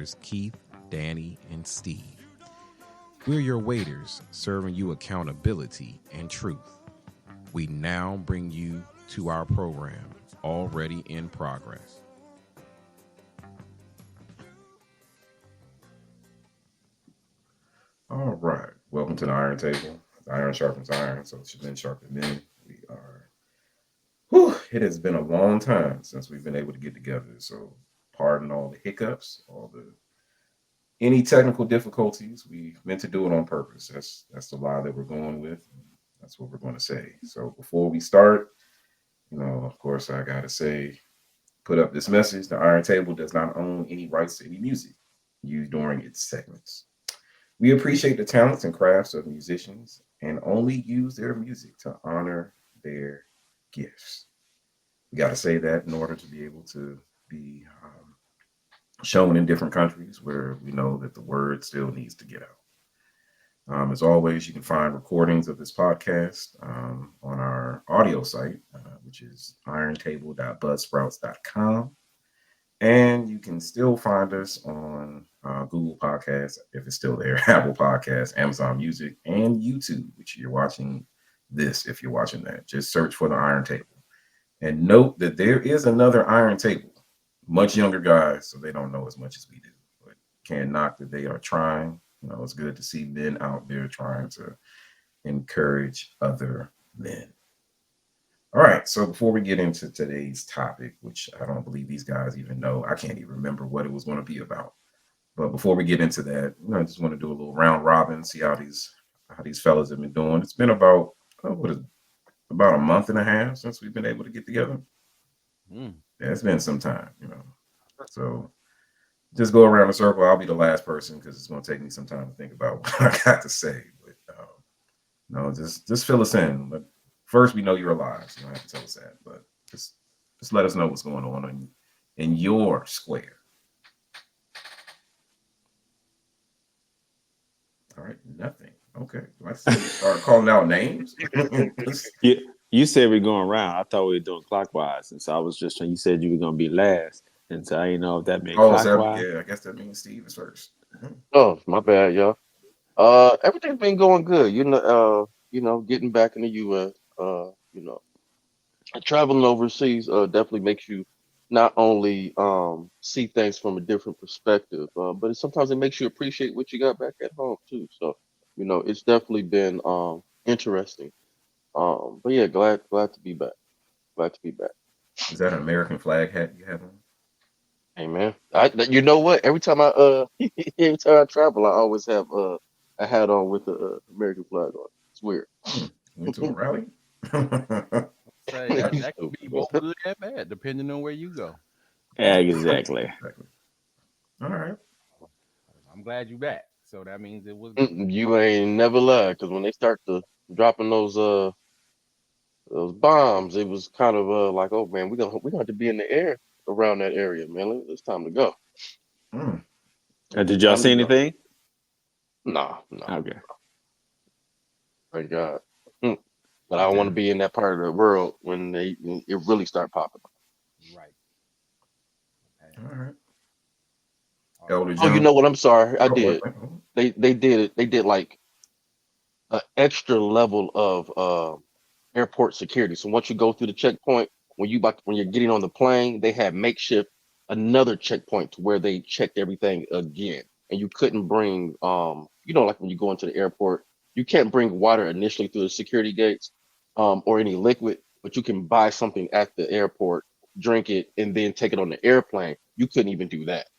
moderators, Keith, Danny, and Steve. We're your waiters, serving you accountability and truth. We now bring you to our program, already in progress. All right. Welcome to the Iron Table. Iron sharpens iron, so it's men sharpen men. We are. It has been a long time since we've been able to get together. So pardon all the hiccups, all the any technical difficulties. We meant to do it on purpose. That's the lie that we're going with. That's what we're going to say. So before we start, of course, I gotta say, put up this message. The Iron Table does not own any rights to any music used during its segments. We appreciate the talents and crafts of musicians and only use their music to honor their gifts. We got to say that in order to be able to be shown in different countries where we know that the word still needs to get out. As always, you can find recordings of this podcast on our audio site, which is irontable.buzzsprouts.com. And you can still find us on Google Podcasts, if it's still there, Apple Podcasts, Amazon Music, and YouTube, which you're watching this, if you're watching that. Just search for the Iron Table. And note that there is another Iron Table, much younger guys, so they don't know as much as we do. But can't knock that they are trying. It's good to see men out there trying to encourage other men. All right, so before we get into today's topic, which I don't believe these guys even know, I can't even remember what it was going to be about. But before we get into that, I just want to do a little round robin, see how these fellas have been doing. It's been about about a month and a half since we've been able to get together. Yeah, it's been some time, So just go around the circle. I'll be the last person because it's going to take me some time to think about what I got to say. But just fill us in. But first, we know you're alive, so you don't have to tell us that. But just let us know what's going on in your square. All right, nothing. Okay, let's start calling out names. Yeah, you said we're going around. I thought we were doing clockwise, and so I was just trying. You said you were going to be last, and so I didn't know if that meant clockwise. Yeah, I guess that means Steve is first. Oh, my bad, y'all. Everything's been going good. Getting back in the U.S. Traveling overseas definitely makes you not only see things from a different perspective, but sometimes it makes you appreciate what you got back at home too. So, it's definitely been interesting. But yeah, glad to be back. Glad to be back. Is that an American flag hat you have on? Hey man, you know what? Every time every time I travel, I always have a hat on with the American flag on. It's weird. Went to a rally. Say that could be both good and bad, depending on where you go. Exactly. All right. I'm glad you back. So that means it was. You ain't never lied, because when they start to dropping those bombs, it was kind of like, oh man, we're gonna have to be in the air around that area, man. It's time to go. Did y'all see anything? No. Okay. Thank God. But I don't want to be in that part of the world when it really start popping. Right. All right. Oh, you know what? I'm sorry. I did. They did it. They did like an extra level of airport security. So once you go through the checkpoint, when you're getting on the plane, they had makeshift another checkpoint to where they checked everything again. And you couldn't bring like when you go into the airport, you can't bring water initially through the security gates, or any liquid, but you can buy something at the airport, drink it, and then take it on the airplane. You couldn't even do that.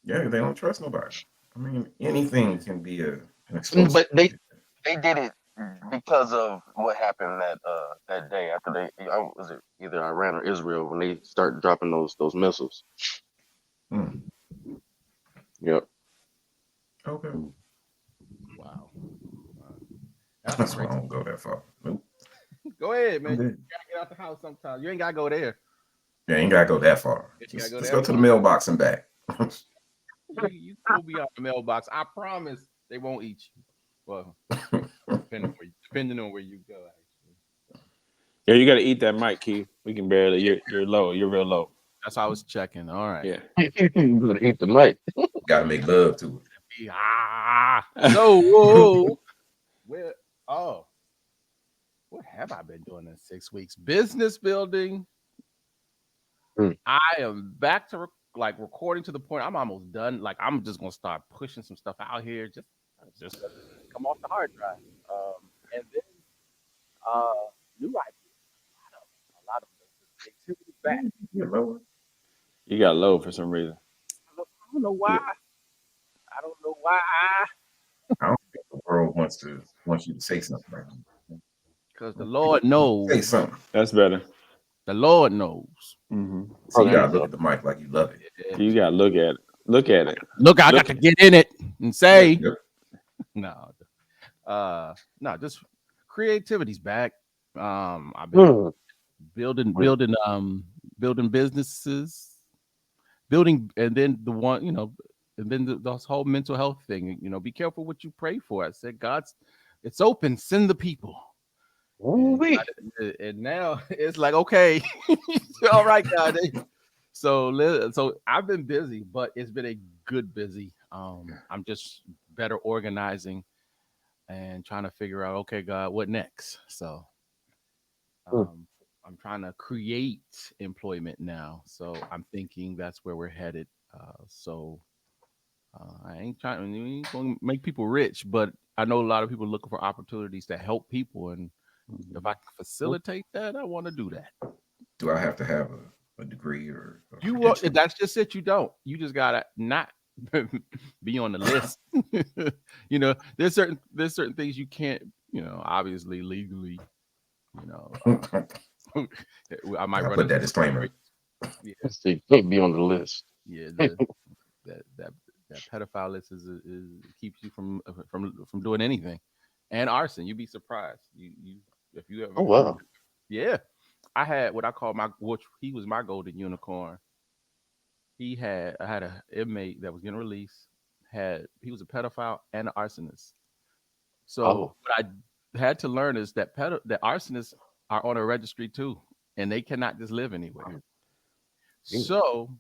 Yeah, they don't trust nobody. I mean, anything can be an explosive. But they did it because of what happened that day after was it either Iran or Israel when they started dropping those missiles. Yep. Okay. Wow. That's why I don't go that far. Nope. Go ahead, man. You gotta get out the house sometime. You ain't gotta go there. Yeah, ain't gotta go that far. Just go to the mailbox and back. You will be out the mailbox. I promise they won't eat you. Well, depending on where you go. Yeah, you got to eat that mic, Keith. We can barely. You're low. You're real low. That's how I was checking. All right. Yeah. You better eat the mic. Got to make love to it. So whoa. Where? Oh, what have I been doing in 6 weeks? Business building. I am back to recording to the point I'm almost done. Like I'm just gonna start pushing some stuff out here. Just come off the hard drive. And then new ideas. A lot of creativity back. You got low for some reason. I don't know why. I don't know why. I don't think the world wants you to say something right now. Because the Lord knows. Say something. That's better. The Lord knows. Mm-hmm. So you gotta look at the mic like you love it. Yeah. You gotta look at it. Look at it. Look, I got to get in it and say, no, just creativity's back. I've been building businesses, and then the whole mental health thing. Be careful what you pray for. I said, it's open. Send the people. And now it's like, okay, all right, God. So I've been busy, but it's been a good busy. I'm just better organizing and trying to figure out, okay, God, what next? So I'm trying to create employment now. So I'm thinking that's where we're headed. I ain't going to make people rich, but I know a lot of people looking for opportunities to help people. And if I can facilitate that, I want to do that. Do I have to have a degree or that's just it? You don't. You just gotta not be on the list. There's certain things you can't. Obviously legally. I might put that disclaimer. Yeah, so you can't be on the list. Yeah, that pedophile list is keeps you from doing anything, and arson. You'd be surprised. You if you ever. Oh wow. Yeah, I had what I call he was my golden unicorn. I had an inmate that was getting released. He was a pedophile and an arsonist. So what I had to learn is that that arsonists are on a registry too, and they cannot just live anywhere. So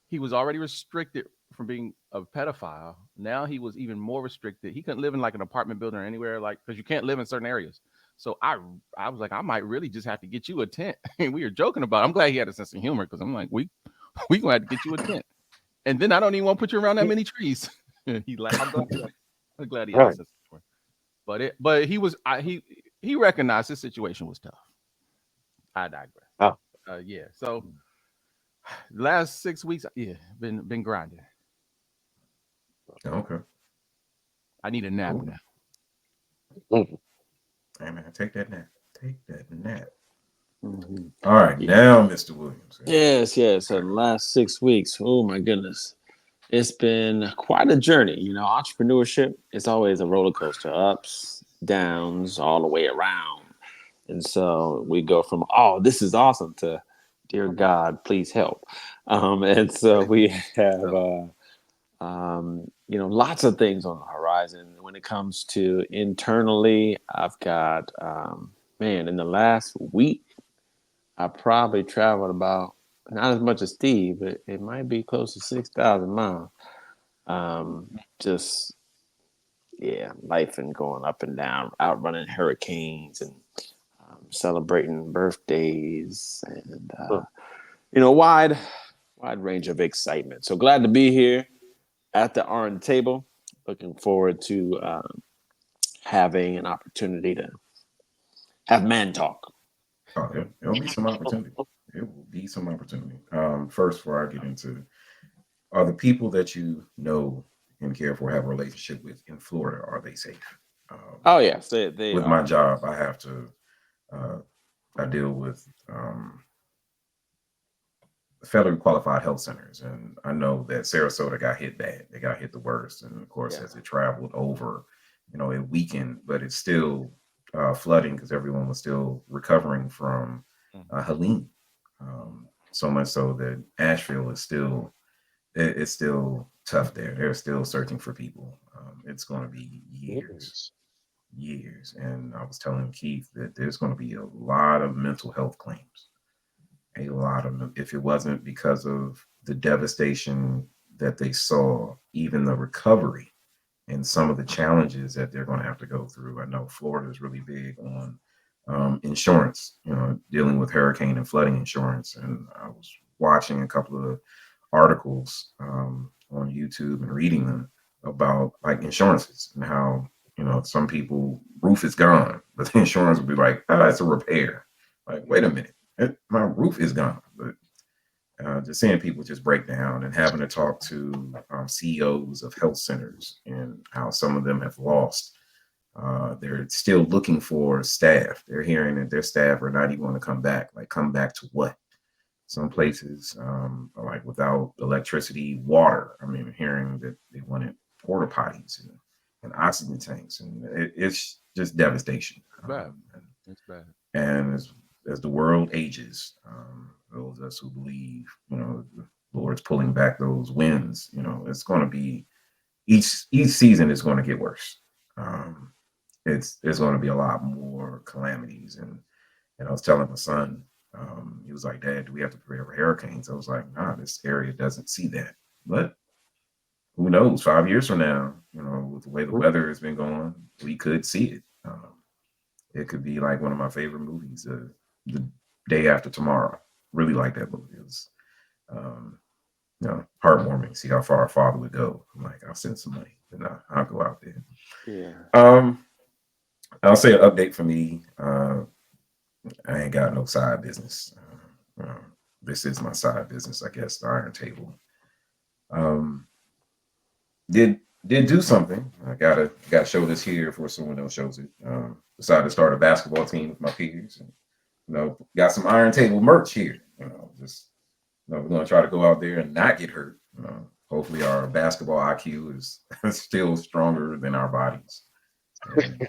he was already restricted from being a pedophile. Now he was even more restricted. He couldn't live in like an apartment building or anywhere, because you can't live in certain areas. So I was like, I might really just have to get you a tent. And we were joking about it. I'm glad he had a sense of humor, because I'm like, we gonna have to get you a tent. And then I don't even want to put you around that many trees. He's like, I'm glad he had a sense of humor. But he recognized his situation was tough. I digress. Yeah. So last 6 weeks, been grinding. Okay. I need a nap now. Hey man, take that nap. Take that nap. Mm-hmm. All right, now, Mr. Williams. Yes. So the last 6 weeks, oh my goodness, it's been quite a journey. Entrepreneurship is always a roller coaster, ups, downs, all the way around. And so we go from, oh, this is awesome, to, dear God, please help. And so we have, lots of things on the horizon. When it comes to internally, I've got, in the last week, I probably traveled about, not as much as Steve, but it might be close to 6,000 miles. Life and going up and down, outrunning hurricanes and celebrating birthdays and, wide range of excitement. So glad to be here at the Iron Table. Looking forward to having an opportunity to have man talk. Oh, there'll be some opportunity. It will be some opportunity. First, before I get into, are the people that you know and care for, have a relationship with in Florida, are they safe? Oh yes, they with are. My job, I have to. I deal with federally qualified health centers, and I know that Sarasota got hit bad. They got hit the worst, and of course, as it traveled over, it weakened, but it's still flooding because everyone was still recovering from Helene. So much so that Asheville is still, it's still tough there. They're still searching for people. It's going to be years. And I was telling Keith that there's going to be a lot of mental health claims a lot of them. If it wasn't because of the devastation that they saw, even the recovery and some of the challenges that they're going to have to go through. I know Florida is really big on insurance, dealing with hurricane and flooding insurance. And I was watching a couple of articles on YouTube and reading them about like insurances and how, some people roof is gone, but the insurance will be like, oh, it's a repair. Like, wait a minute, my roof is gone. But just seeing people just break down and having to talk to CEOs of health centers and how some of them have lost. They're still looking for staff. They're hearing that their staff are not even going to come back. Like, come back to what? Some places are like without electricity, water. I mean, hearing that they wanted porta potties and oxygen tanks, and it's just devastation. It's bad. And as the world ages, those of us who believe, the Lord's pulling back those winds, it's going to be each season is going to get worse. There's going to be a lot more calamities, and I was telling my son, he was like, "Dad, do we have to prepare for hurricanes?" I was like, "Nah, this area doesn't see that." But who knows? 5 years from now, with the way the weather has been going, we could see it. It could be like one of my favorite movies, The Day After Tomorrow. Really like that movie. It was, heartwarming. See how far a father would go. I'm like, I'll send some money, and I'll go out there. Yeah. I'll say an update for me. I ain't got no side business. This is my side business, I guess. The Iron Table. Did do something. I gotta show this here before someone else shows it. Decided to start a basketball team with my peers, and got some Iron Table merch here. Just we're gonna try to go out there and not get hurt. Hopefully our basketball IQ is still stronger than our bodies, and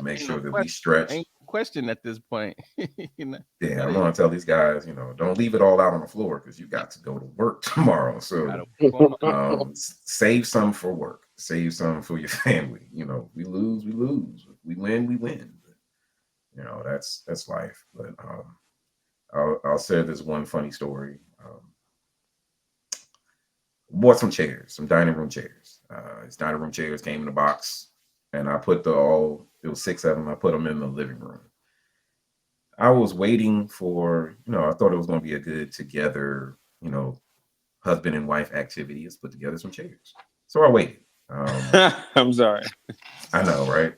make sure that we stretch. Ain't question at this point. Yeah, I'm gonna tell these guys, don't leave it all out on the floor because you got to go to work tomorrow. So save some for work, save some for your family. We lose, we lose. We win, we win. But, that's life. But I'll say there's one funny story. Bought some chairs, some dining room chairs. These dining room chairs came in a box, and I put it was 6 of them. I put them in the living room. I was waiting for, I thought it was going to be a good together, husband and wife activity. Let's put together some chairs. So I waited. I'm sorry. I know, right?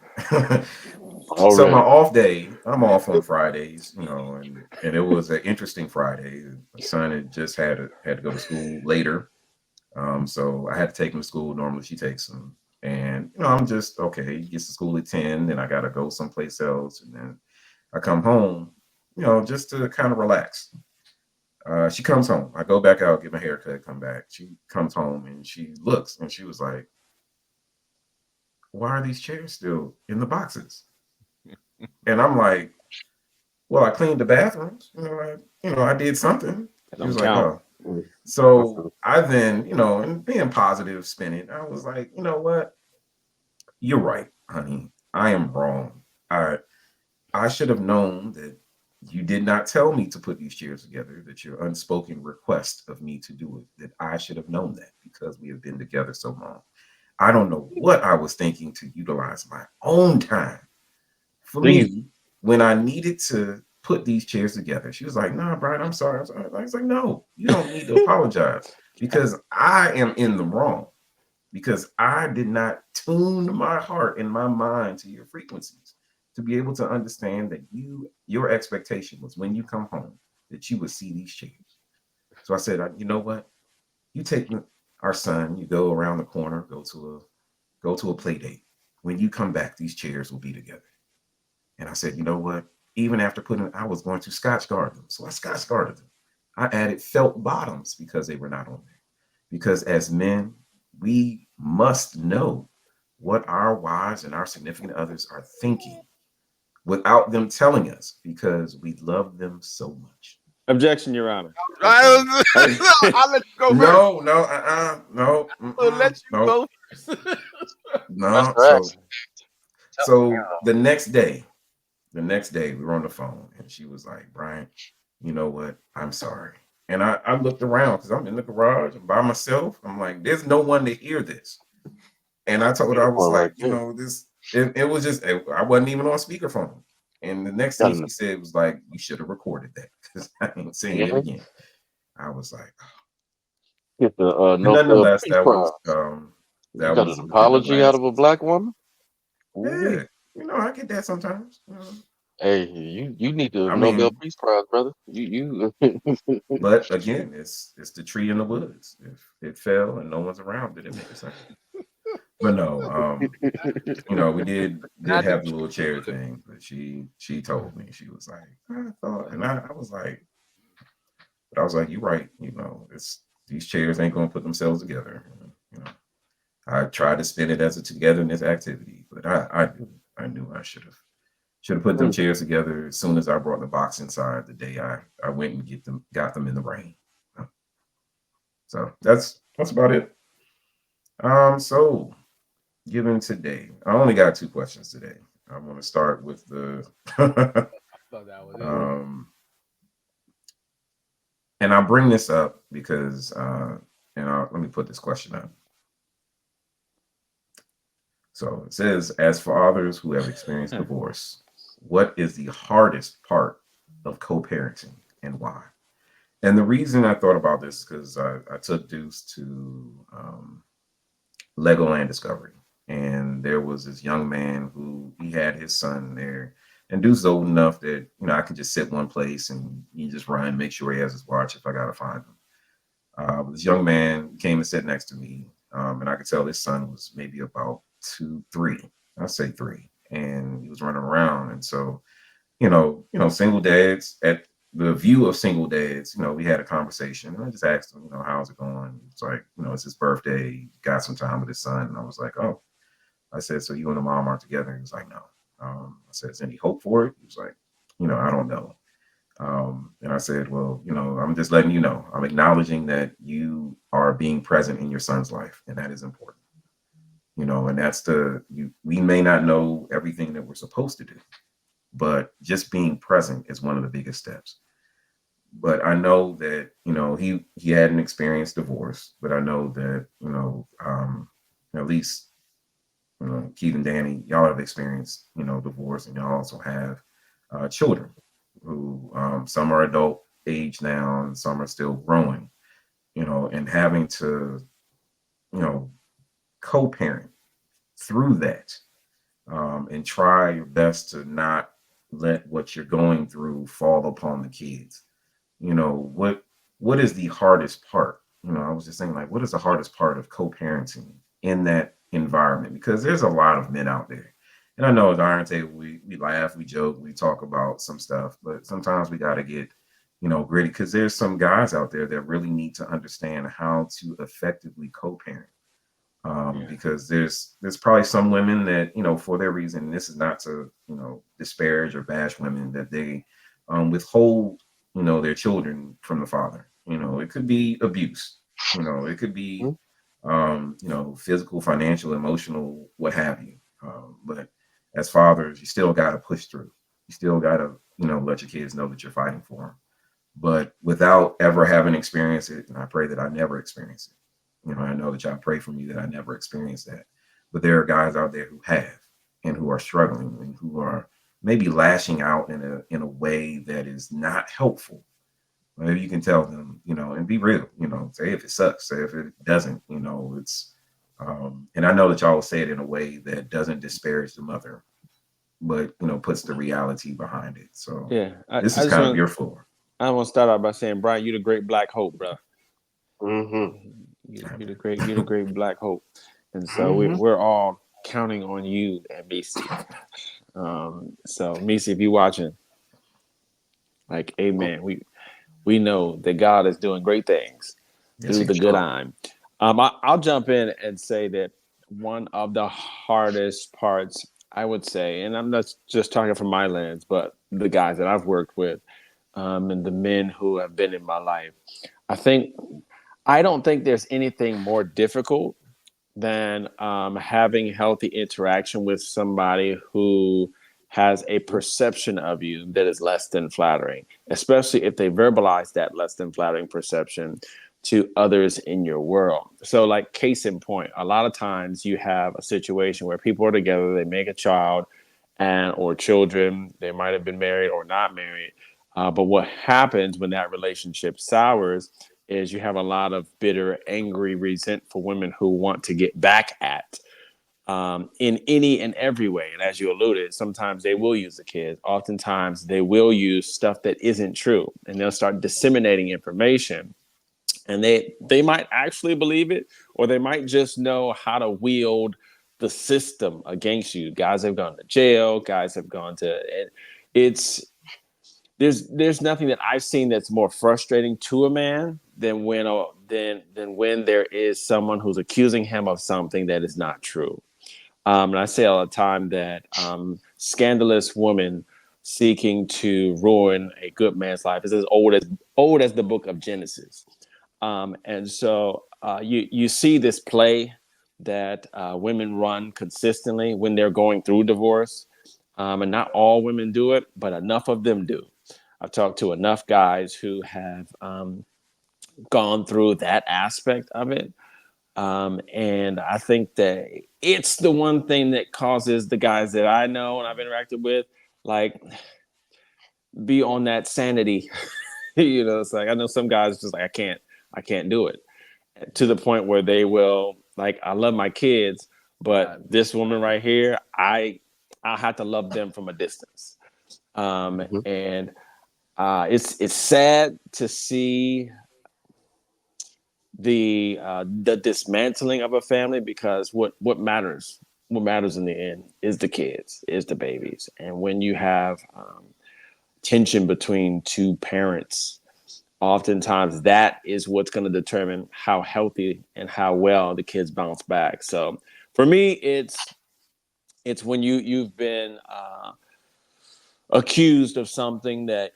So my off day, I'm off on Fridays, and it was an interesting Friday. My son had just had to go to school later. So I had to take him to school. Normally she takes him. And, I'm just, okay, he gets to school at 10, then I got to go someplace else. And then I come home, just to kind of relax. She comes home. I go back out, get my haircut, come back. She comes home and she looks and she was like, "Why are these chairs still in the boxes?" And I'm like, "Well, I cleaned the bathrooms. I did something." She was like, "Oh." So I then, and being positive, spinning, I was like, "You know what? You're right, honey. I am wrong. I should have known that you did not tell me to put these chairs together, that your unspoken request of me to do it, that I should have known that because we have been together so long. I don't know what I was thinking to utilize my own time for me when I needed to put these chairs together." She was like, "Nah, Brian, I'm sorry. I was like, "No, you don't need to apologize because I am in the wrong because I did not tune my heart and my mind to your frequencies to be able to understand that your expectation was when you come home that you would see these chairs." So I said, "You know what? You take our son, you go around the corner, go to a play date. When you come back, these chairs will be together." And I said, "You know what? Even after I was going to Scotch guard them. So I Scotch guarded them. I added felt bottoms because they were not on there. Because as men, we must know what our wives and our significant others are thinking without them telling us because we love them so much." Objection, Your Honor. I'll let you go first. No. I'll let you go first. No. So the next day we were on the phone and she was like, "Brian, you know what? I'm sorry. And I looked around because I'm in the garage by myself. I'm like, there's no one to hear this. And I told her, I was like, you know, it was just, I wasn't even on speakerphone. And the next thing she said was like, you should have recorded that because I ain't saying it again. I was like, Get the but no nonetheless, peace prize. You that got was an within the apology out last, of a black woman? yeah, you know, I get that sometimes. Hey, you need the I Nobel mean, Peace Prize, brother. You but again, it's the tree in the woods. If it fell and no one's around, did it make a sound? But no, you know, we did Not the have the little tree chair wood. thing, but she told me, she was like, I thought, and I was like, but I was like, you're right, you know, it's these chairs ain't gonna put themselves together. You know, I tried to spin it as a togetherness activity, but I knew I should have put them chairs together as soon as I brought the box inside the day I went and got them in the rain. So that's about it. So given today, I only got 2 questions today. I want to start with the Thought that was it. um, and I'll bring this up because let me put this question up. So it says, as for others who have experienced divorce, what is the hardest part of co-parenting and why? And the reason I thought about this because I took Deuce to Legoland Discovery, and there was this young man who he had his son there, and Deuce's old enough that I can just sit one place and he just run, make sure he has his watch if I gotta find him. This young man came and sat next to me, and I could tell his son was maybe about 2, 3. I say 3, and he was running around, and so single dads at the view of single dads, we had a conversation. And I just asked him, how's it going? It's like, it's his birthday. He got some time with his son. And I was like, oh, I said, so you and the mom aren't together? He was like, no. I said, is any hope for it? He was like, I don't know. And I said, well, I'm just letting you know. I'm acknowledging that you are being present in your son's life, and that is important. And that's we may not know everything that we're supposed to do, but just being present is one of the biggest steps. But I know that he hadn't experienced divorce, but I know that at least Keith and Danny, y'all have experienced divorce, and y'all also have children who some are adult age now and some are still growing, and having to co-parent through that, and try your best to not let what you're going through fall upon the kids. What is the hardest part? I was just saying, like, what is the hardest part of co-parenting in that environment? Because there's a lot of men out there. And I know at the Iron Table, we laugh, we joke, we talk about some stuff, but sometimes we got to get, gritty, because there's some guys out there that really need to understand how to effectively co-parent. Because there's probably some women that for their reason, this is not to disparage or bash women, that they withhold their children from the father. It could be abuse, it could be physical, financial, emotional, what have you. But as fathers, you still got to push through. You still got to let your kids know that you're fighting for them, but without ever having experienced it. And I pray that I never experience it. I know that y'all pray for me that I never experience that. But there are guys out there who have, and who are struggling, and who are maybe lashing out in a way that is not helpful. Maybe you can tell them, and be real, say if it sucks, say if it doesn't, it's and I know that y'all will say it in a way that doesn't disparage the mother, but puts the reality behind it. So Yeah, this I is just kind of want your floor. I want to start out by saying, Brian, you're the great black hope, bro. Mm-hmm. You're the great black hope, and so Mm-hmm. we're all counting on you and Missy. So Missy, if you're watching, like, amen. We know that God is doing great things Yes, through he the is. good I'm. I'll jump in and say that one of the hardest parts, I would say, and I'm not just talking from my lens, but the guys that I've worked with, and the men who have been in my life, I don't think there's anything more difficult than having healthy interaction with somebody who has a perception of you that is less than flattering, especially if they verbalize that less than flattering perception to others in your world. So, like, case in point, a lot of times you have a situation where people are together, they make a child or children, they might have been married or not married. But what happens when that relationship sours is you have a lot of bitter, angry, resentful women who want to get back at in any and every way. And as you alluded, sometimes they will use the kids. Oftentimes they will use stuff that isn't true, and they'll start disseminating information. And they might actually believe it, or they might just know how to wield the system against you. Guys have gone to jail. Guys have gone to. It's there's nothing that I've seen that's more frustrating to a man than when there is someone who's accusing him of something that is not true. And I say all the time that scandalous woman seeking to ruin a good man's life is as old as the book of Genesis. And so you see this play that women run consistently when they're going through divorce. And not all women do it, but enough of them do. I've talked to enough guys who have gone through that aspect of it. And I think that it's the one thing that causes the guys that I know and I've interacted with, like, be on that sanity. It's like, I know some guys just like, I can't do it, to the point where they will, like, I love my kids, but this woman right here, I have to love them from a distance. And it's sad to see the dismantling of a family, because what matters in the end is the kids, is the babies. And when you have tension between two parents, oftentimes that is what's going to determine how healthy and how well the kids bounce back. So for me, it's when you've been accused of something that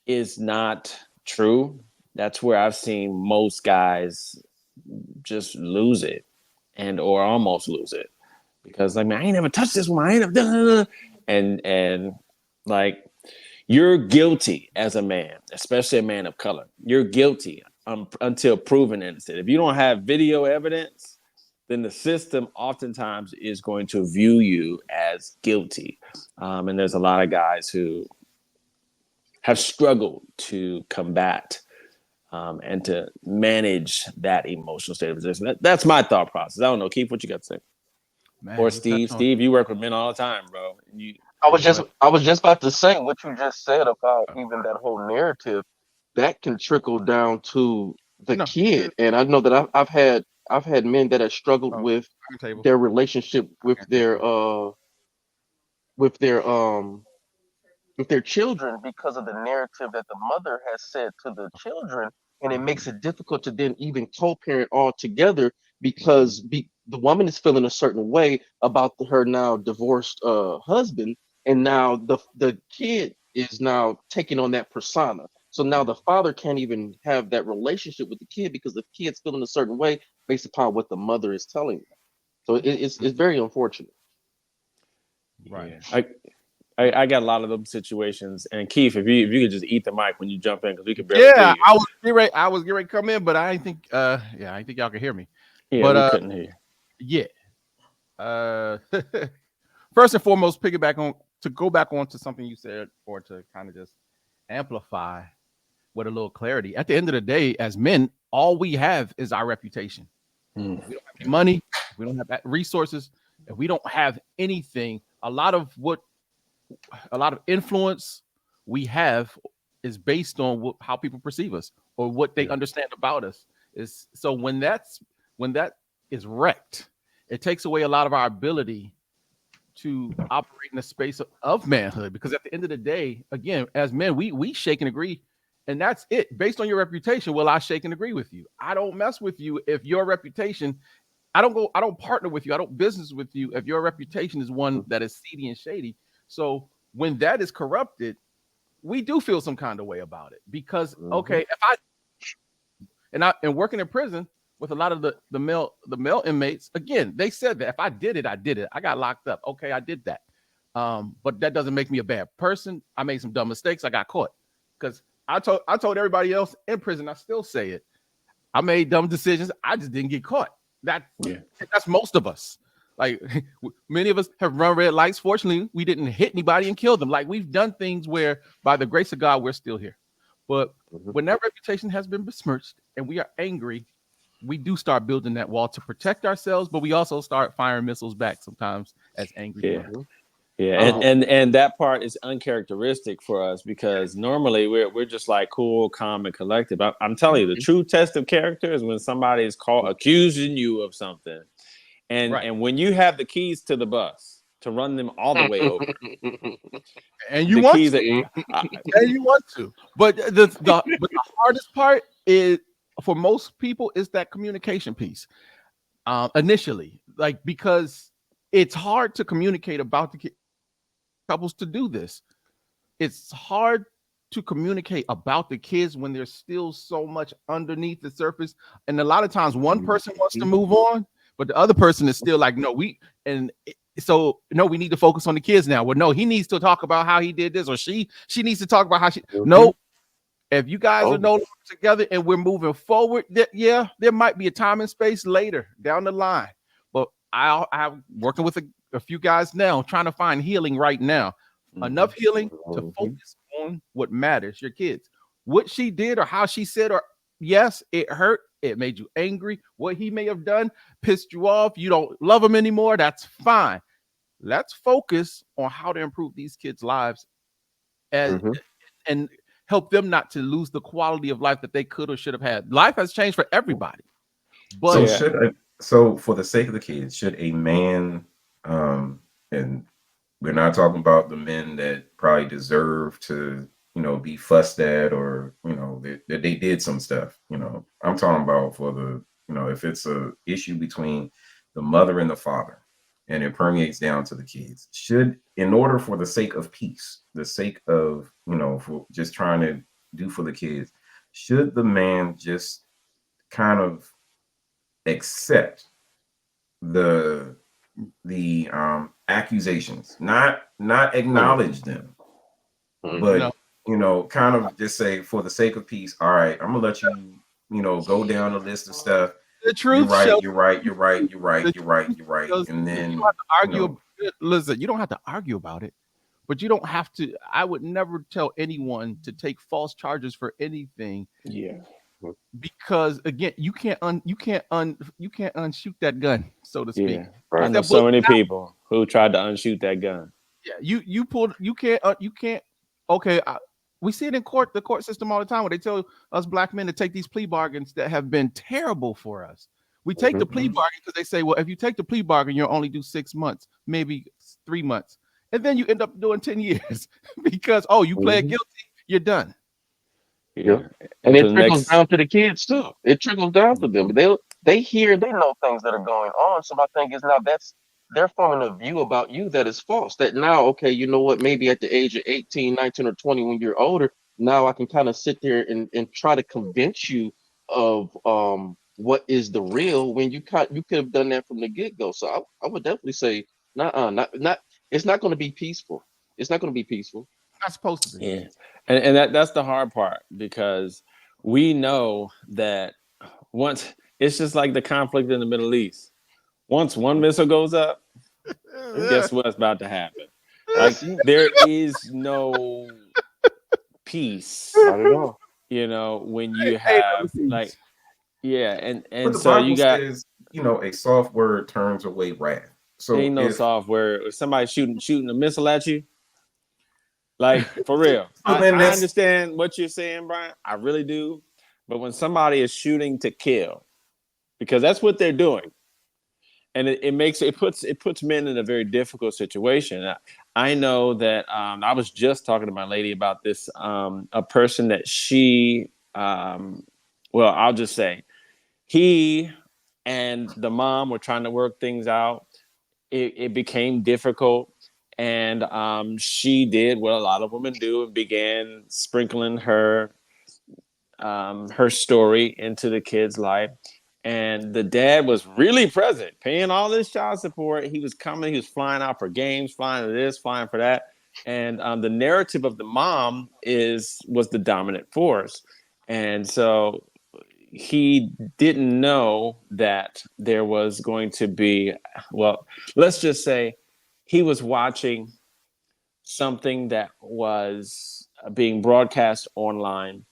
is not true. That's where I've seen most guys just lose it, or almost lose it, because, like, man, I ain't never touched this one. I ain't never, and like, you're guilty as a man, especially a man of color. You're guilty until proven innocent. If you don't have video evidence, then the system oftentimes is going to view you as guilty. And there's a lot of guys who have struggled to combat and to manage that emotional state of position. That's my thought process. I don't know, Keith, what you got to say? Man, or Steve? Steve, you work with men all the time, bro. I was just about to say what you just said about even that whole narrative that can trickle down to the kid. And I know that I've had men that have struggled with their relationship with their children because of the narrative that the mother has said to the children, and it makes it difficult to then even co-parent all together, because the woman is feeling a certain way about her now divorced husband, and now the kid is now taking on that persona. So now the father can't even have that relationship with the kid because the kid's feeling a certain way based upon what the mother is telling them. So it's very unfortunate. Right. Yeah. I got a lot of them situations. And Keith, if you could just eat the mic when you jump in, because we could barely hear you. I was getting ready to come in, but I didn't think I think y'all could hear me. Yeah, but we couldn't hear you. Yeah. First and foremost, go back on to something you said, or to kind of just amplify with a little clarity. At the end of the day, as men, all we have is our reputation. If we don't have money, if we don't have resources, if we don't have anything, a lot of influence we have is based on how people perceive us or what they understand about us. So when that is wrecked, it takes away a lot of our ability to operate in the space of manhood. Because at the end of the day, again, as men, we shake and agree, and that's it. Based on your reputation, I shake and agree with you. I don't mess with you if your reputation. I don't partner with you. I don't business with you if your reputation is one that is seedy and shady. So when that is corrupted, we do feel some kind of way about it, because okay, if I working in prison with a lot of the male inmates, again, they said that if I did it, I did it. I got locked up. Okay, I did that. But that doesn't make me a bad person. I made some dumb mistakes. I got caught because I told everybody else in prison. I still say it. I made dumb decisions. I just didn't get caught. That's most of us. Like many of us have run red lights. Fortunately, we didn't hit anybody and kill them. Like we've done things where, by the grace of God, we're still here. But when that reputation has been besmirched and we are angry, we do start building that wall to protect ourselves. But we also start firing missiles back sometimes as angry people. Yeah, and that part is uncharacteristic for us because normally we're just like cool, calm, and collective. I'm telling you, the true test of character is when somebody is accusing you of something, and when you have the keys to the bus to run them all the way over, and you want to, but the hardest part is for most people is that communication piece. Initially, like because it's hard to communicate about the couples to do this. It's hard to communicate about the kids when there's still so much underneath the surface. And a lot of times one person wants to move on, but the other person is still like, no, we need to focus on the kids now. Well, no, he needs to talk about how he did this, or she needs to talk about how she no. If you guys are no longer together and we're moving forward, there might be a time and space later down the line. But I'm working with a few guys now trying to find healing right now. Enough healing to focus on what matters, your kids. What she did or how she said, or yes, it hurt. It made you angry. What he may have done pissed you off. You don't love him anymore. That's fine. Let's focus on how to improve these kids' lives and help them not to lose the quality of life that they could or should have had. Life has changed for everybody. But so for the sake of the kids, should a man, and we're not talking about the men that probably deserve to, be fussed at or, that they did some stuff, I'm talking about for the, if it's a issue between the mother and the father and it permeates down to the kids, in order for the sake of peace, the sake of, for just trying to do for the kids, should the man just kind of accept the accusations, not acknowledge them, but kind of just say, for the sake of peace, all right, I'm gonna let you, go down the list of stuff. The truth, you're right, and then you don't have to argue. Listen, you don't have to argue about it, but you don't have to. I would never tell anyone to take false charges for anything. Yeah. Because again, you can't unshoot that gun, so to speak. Yeah, I know so many people who tried to unshoot that gun. Yeah, you can't. Okay, we see it in the court system all the time, where they tell us black men to take these plea bargains that have been terrible for us. We take the plea bargain because they say, well, if you take the plea bargain, you'll only do 6 months, maybe 3 months, and then you end up doing 10 years because you pled guilty, you're done. Yeah. And it trickles down to the kids too. It trickles down to them. They know things that are going on. So my thing is, now they're forming a view about you that is false. That now, okay, you know what, maybe at the age of 18, 19, or 20, when you're older, now I can kind of sit there and try to convince you of what is the real, when you could have done that from the get-go. So I would definitely say, not it's not going to be peaceful. It's not going to be peaceful. Not supposed to be. Yeah. And that's the hard part, because we know that once, it's just like the conflict in the Middle East. Once one missile goes up, guess what's about to happen? Like, there is no peace. Not at all. When you have and but the so Bible you got says, a soft word turns away wrath. So ain't no soft word. If somebody shooting a missile at you, like, for real. I understand what you're saying, Brian. I really do. But when somebody is shooting to kill, because that's what they're doing, and it puts men in a very difficult situation. I know that I was just talking to my lady about this. A person that she, I'll just say, he and the mom were trying to work things out. It became difficult. And she did what a lot of women do and began sprinkling her story into the kid's life. And the dad was really present, paying all this child support. He was coming, he was flying out for games, flying to this, flying for that. And the narrative of the mom was the dominant force. And so he didn't know that there was going to be, well, let's just say he was watching something that was being broadcast online.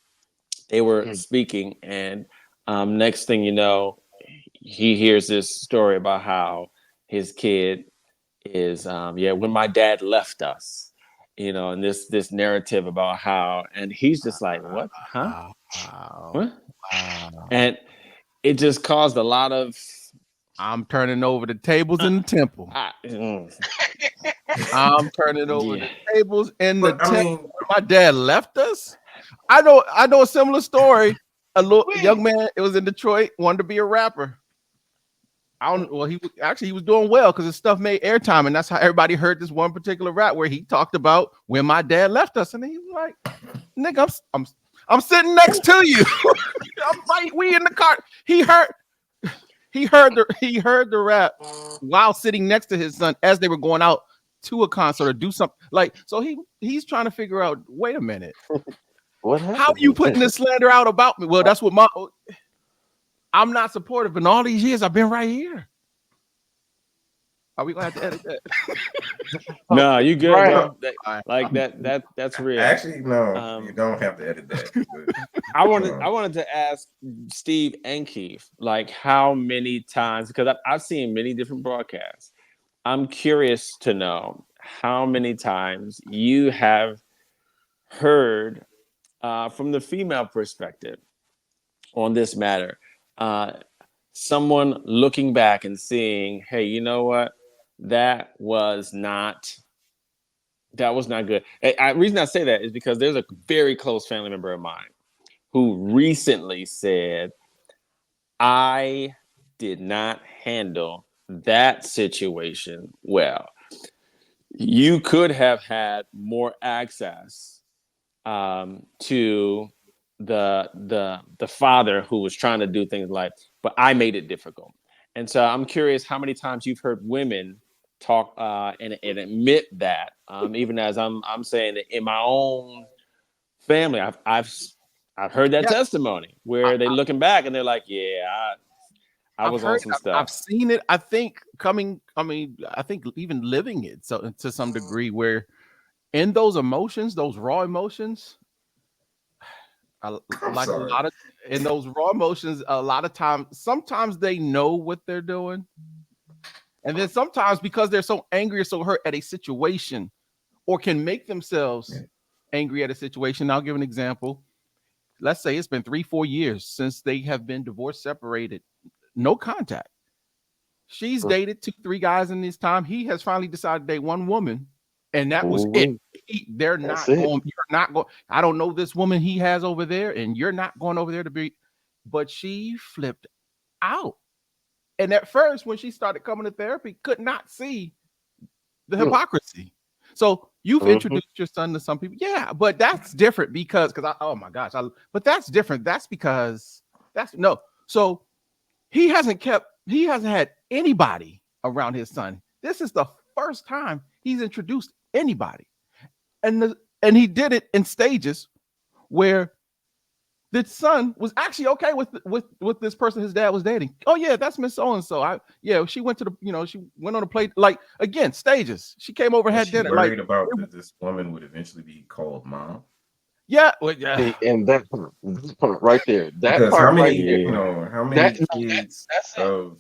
They were speaking, and next thing you know, he hears this story about how his kid is, when my dad left us, and this narrative about how, and he's just like, what, huh, Wow. what, Wow. and it just caused a lot of. I'm turning over the tables in the temple. I'm turning over the tables in the temple. My dad left us. I know a similar story. A young man, it was in Detroit, wanted to be a rapper. He was doing well because his stuff made airtime, and that's how everybody heard this one particular rap where he talked about when my dad left us, and he was like, "Nigga, I'm sitting next to you. We in the car." He heard the rap while sitting next to his son as they were going out to a concert or do something. Like, so he's trying to figure out, wait a minute, what happened? how are you putting this slander out about me? Well, that's what I'm not supportive. In all these years, I've been right here. Are we gonna have to edit that? No, you good, Right. bro. That's real. Actually, no, you don't have to edit that. I wanted to ask Steve and Keith, like, how many times, because I've seen many different broadcasts. I'm curious to know how many times you have heard from the female perspective on this matter, someone looking back and seeing, hey, you know what, that was not good. Reason I say that is because there's a very close family member of mine who recently said, I did not handle that situation well. You could have had more access to the father who was trying to do things like, but I made it difficult. And so I'm curious how many times you've heard women talk and admit that, even as I'm saying that in my own family, I've heard that testimony where they're looking back and they're like, yeah, I was on some stuff. I've seen it. I think I think even living it, so to some degree, where in those emotions, those raw emotions, in those raw emotions, a lot of times, sometimes they know what they're doing. And then sometimes because they're so angry or so hurt at a situation or can make themselves angry at a situation. I'll give an example. Let's say it's been 3-4 years since they have been divorced, separated, no contact. She's dated 2-3 guys in this time. He has finally decided to date one woman, and that was it. You're not going. I don't know this woman he has over there, and you're not going over there to be. But she flipped out. And at first, when she started coming to therapy, could not see the hypocrisy. So you've introduced your son to some people. Yeah, but that's different because oh my gosh, but that's different. That's because So he hasn't had anybody around his son. This is the first time he's introduced anybody. And he did it in stages where the son was actually okay with this person his dad was dating. Oh yeah, that's Miss So and So. She went to she went on a plate, like, again, stages. She came over, had dinner. Worried about that this woman would eventually be called mom. Yeah, and that part right there. That because part how many, right there. how many kids will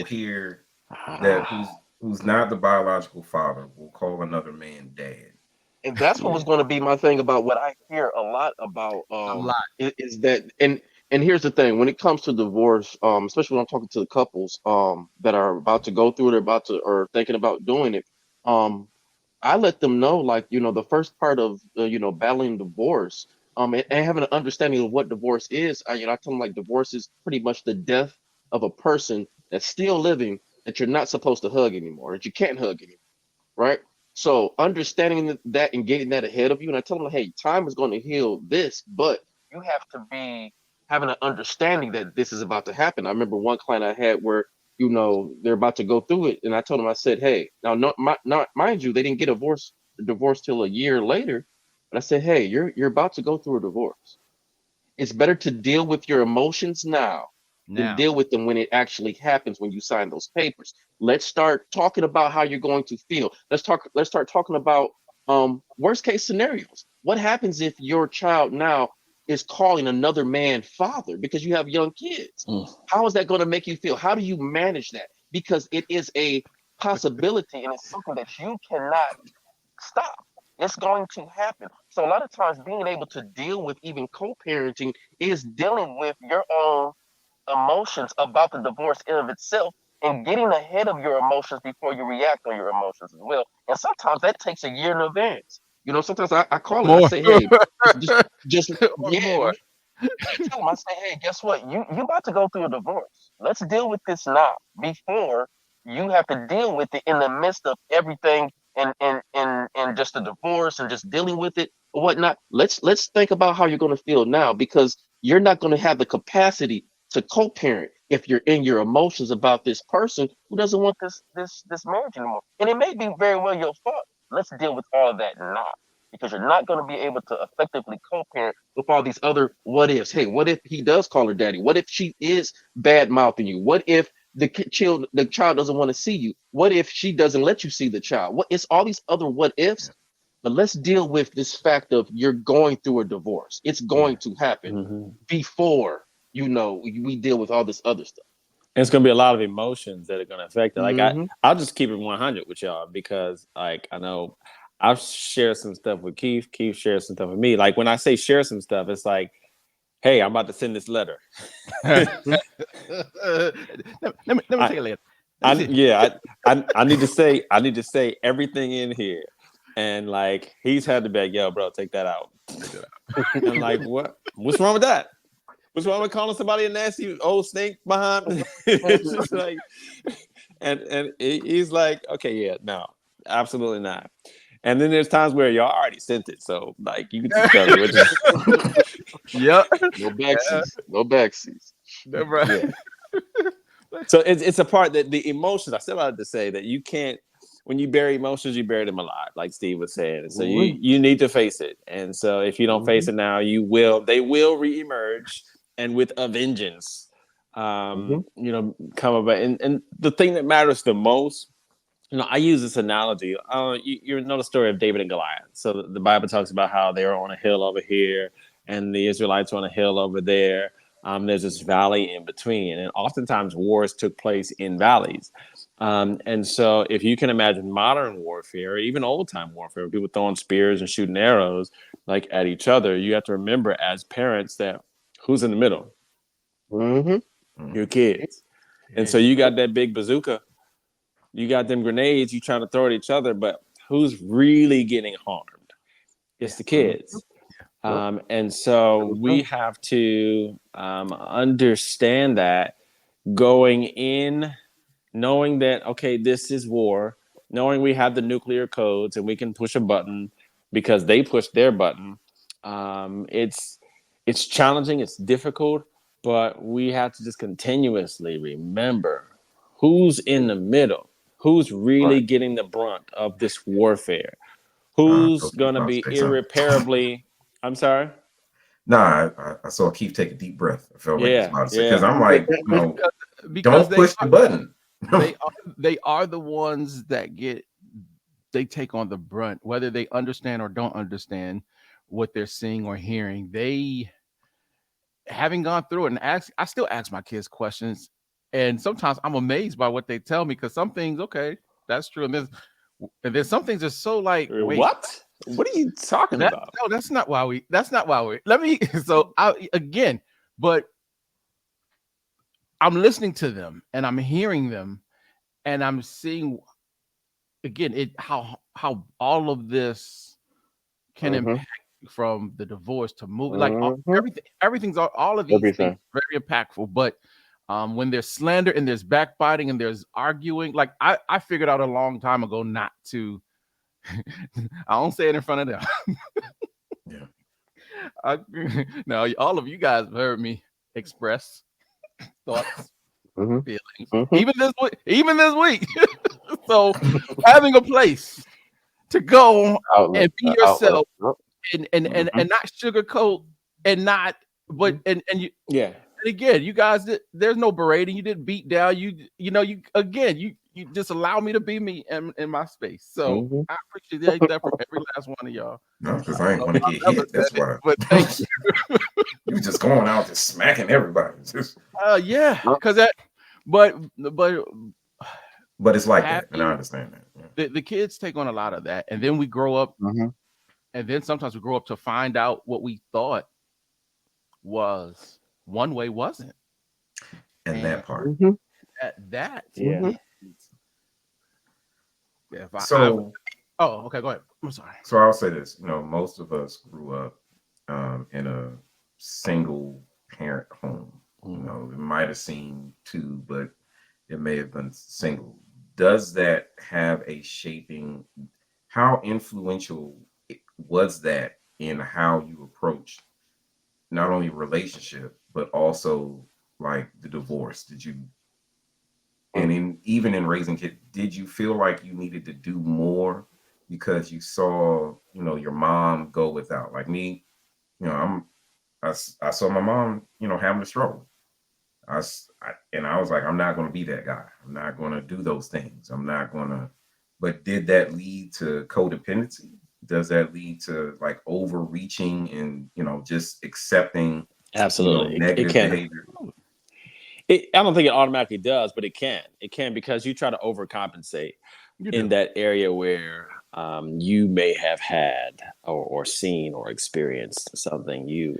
hear that who's not the biological father will call another man dad. And that's what was going to be my thing about what I hear a lot about is that, and here's the thing, when it comes to divorce, especially when I'm talking to the couples that are about to go through it, or thinking about doing it, I let them know, like, the first part of battling divorce, and having an understanding of what divorce is. I tell them, like, divorce is pretty much the death of a person that's still living, that you're not supposed to hug anymore, that you can't hug anymore, right? So understanding that and getting that ahead of you, and I tell them, hey, time is going to heal this, but you have having an understanding that this is about to happen. I remember one client I had where, they're about to go through it, and I told him, I said, hey, now, not mind you, they didn't get divorced till a year later, but I said, hey, you're about to go through a divorce. It's better to deal with your emotions now than deal with them when it actually happens, when you sign those papers. Let's start talking about how you're going to feel. Let's start talking about worst case scenarios. What happens if your child now is calling another man father because you have young kids? How is that going to make you feel? How do you manage that? Because it is a possibility, and it's something that you cannot stop. It's going to happen. So a lot of times being able to deal with even co-parenting is dealing with your own emotions about the divorce in of itself, and getting ahead of your emotions before you react on your emotions as well. And sometimes that takes a year in advance. Sometimes I call it, I say, hey, just yeah, more. I tell them, I say, hey, guess what? You about to go through a divorce. Let's deal with this now before you have to deal with it in the midst of everything, and just the divorce and just dealing with it or whatnot. Let's think about how you're going to feel now, because you're not going to have the capacity to co-parent if you're in your emotions about this person who doesn't want this marriage anymore. And it may be very well your fault. Let's deal with all of that now, because you're not going to be able to effectively co-parent with all these other what ifs. Hey, what if he does call her daddy? What if she is bad mouthing you? What if the child doesn't want to see you? What if she doesn't let you see the child? It's all these other what ifs. But let's deal with this fact of you're going through a divorce. It's going to happen before we deal with all this other stuff. And it's going to be a lot of emotions that are going to affect it. Like I'll just keep it 100 with y'all, because like I know I've shared some stuff with Keith. Keith shares some stuff with me. Like when I say share some stuff, it's like, hey, I'm about to send this letter. let me take a letter. I need to say everything in here. And like he's had to beg, yo, bro, take that out. And like, what's wrong with that? What's wrong with calling somebody a nasty old snake behind? It's just like, and he's like, okay, yeah, no, absolutely not. And then there's times where y'all already sent it, so like you can just tell me what you. Yep. No backseats. No backseats. Right. Yeah. So it's a part that the emotions. I still have to say that you can't. When you bury emotions, you bury them alive, like Steve was saying. And so you need to face it. And so if you don't face it now, they will reemerge, and with a vengeance, come about. And the thing that matters the most, I use this analogy. You know the story of David and Goliath. So the Bible talks about how they were on a hill over here, and the Israelites were on a hill over there. There's this valley in between, and oftentimes wars took place in valleys. And so, if you can imagine modern warfare, or even old time warfare, people throwing spears and shooting arrows like at each other, you have to remember as parents that who's in the middle? Your kids. And so you got that big bazooka, you got them grenades, you trying to throw at each other, but who's really getting harmed? It's the kids. And so we have to understand that going in, knowing that, okay, this is war, knowing we have the nuclear codes and we can push a button because they push their button. It's challenging, it's difficult, but we have to just continuously remember who's in the middle, who's really getting the brunt of this warfare, who's going to be irreparably. I'm sorry. Nah, I saw Keith take a deep breath. I felt like he was about to say, because I'm like, because don't push the button. they are the ones that they take on the brunt, whether they understand or don't understand what they're seeing or hearing. They, having gone through it, and I still ask my kids questions, and sometimes I'm amazed by what they tell me, because some things, okay, that's true, and then some things are so like, wait, what are you talking about? No, that's not why we. Let me. So but I'm listening to them and I'm hearing them, and I'm seeing again how all of this can impact, from the divorce to moving, like everything's all of these things very impactful. But when there's slander and there's backbiting and there's arguing, like I figured out a long time ago not to. I don't say it in front of them. Yeah. Now all of you guys have heard me express thoughts, feelings, Mm-hmm. even this week. So having a place to go Outlet. and be Outlet. yourself Yep. and not sugarcoat and not but and you Yeah. and again, you guys there's no berating. You didn't beat down. You just allow me to be me in my space. So Mm-hmm. I appreciate that from every last one of y'all. No, because I ain't want to get Never hit. said That's it, why. but thank you. You just going out just smacking everybody. Just, Yeah, Yep. because that, but but it's like that, and I having understand that. Yeah. the kids take on a lot of that, and then we grow up, Mm-hmm. and then sometimes we grow up to find out what we thought was one way wasn't, And and that part. Mm-hmm. that Yeah. if I would, So, oh, okay, go ahead. I'm sorry. so I'll say this. Most of us grew up in a single parent home. It might have seemed two, but it may have been single. Does that have a shaping? How influential was that in how you approach not only relationship but also like the divorce? Did you and in even in raising kids, did you feel like you needed to do more because you saw your mom go without? Like me, I saw my mom having a struggle. And I was like, I'm not going to be that guy. I'm not going to do those things. I'm not going to. But did that lead to codependency? Does that lead to like overreaching and just accepting Absolutely. It negative can. behavior? I don't think it automatically does, but it can. It can because you try to overcompensate You in do. that area where you may have had or seen or experienced something.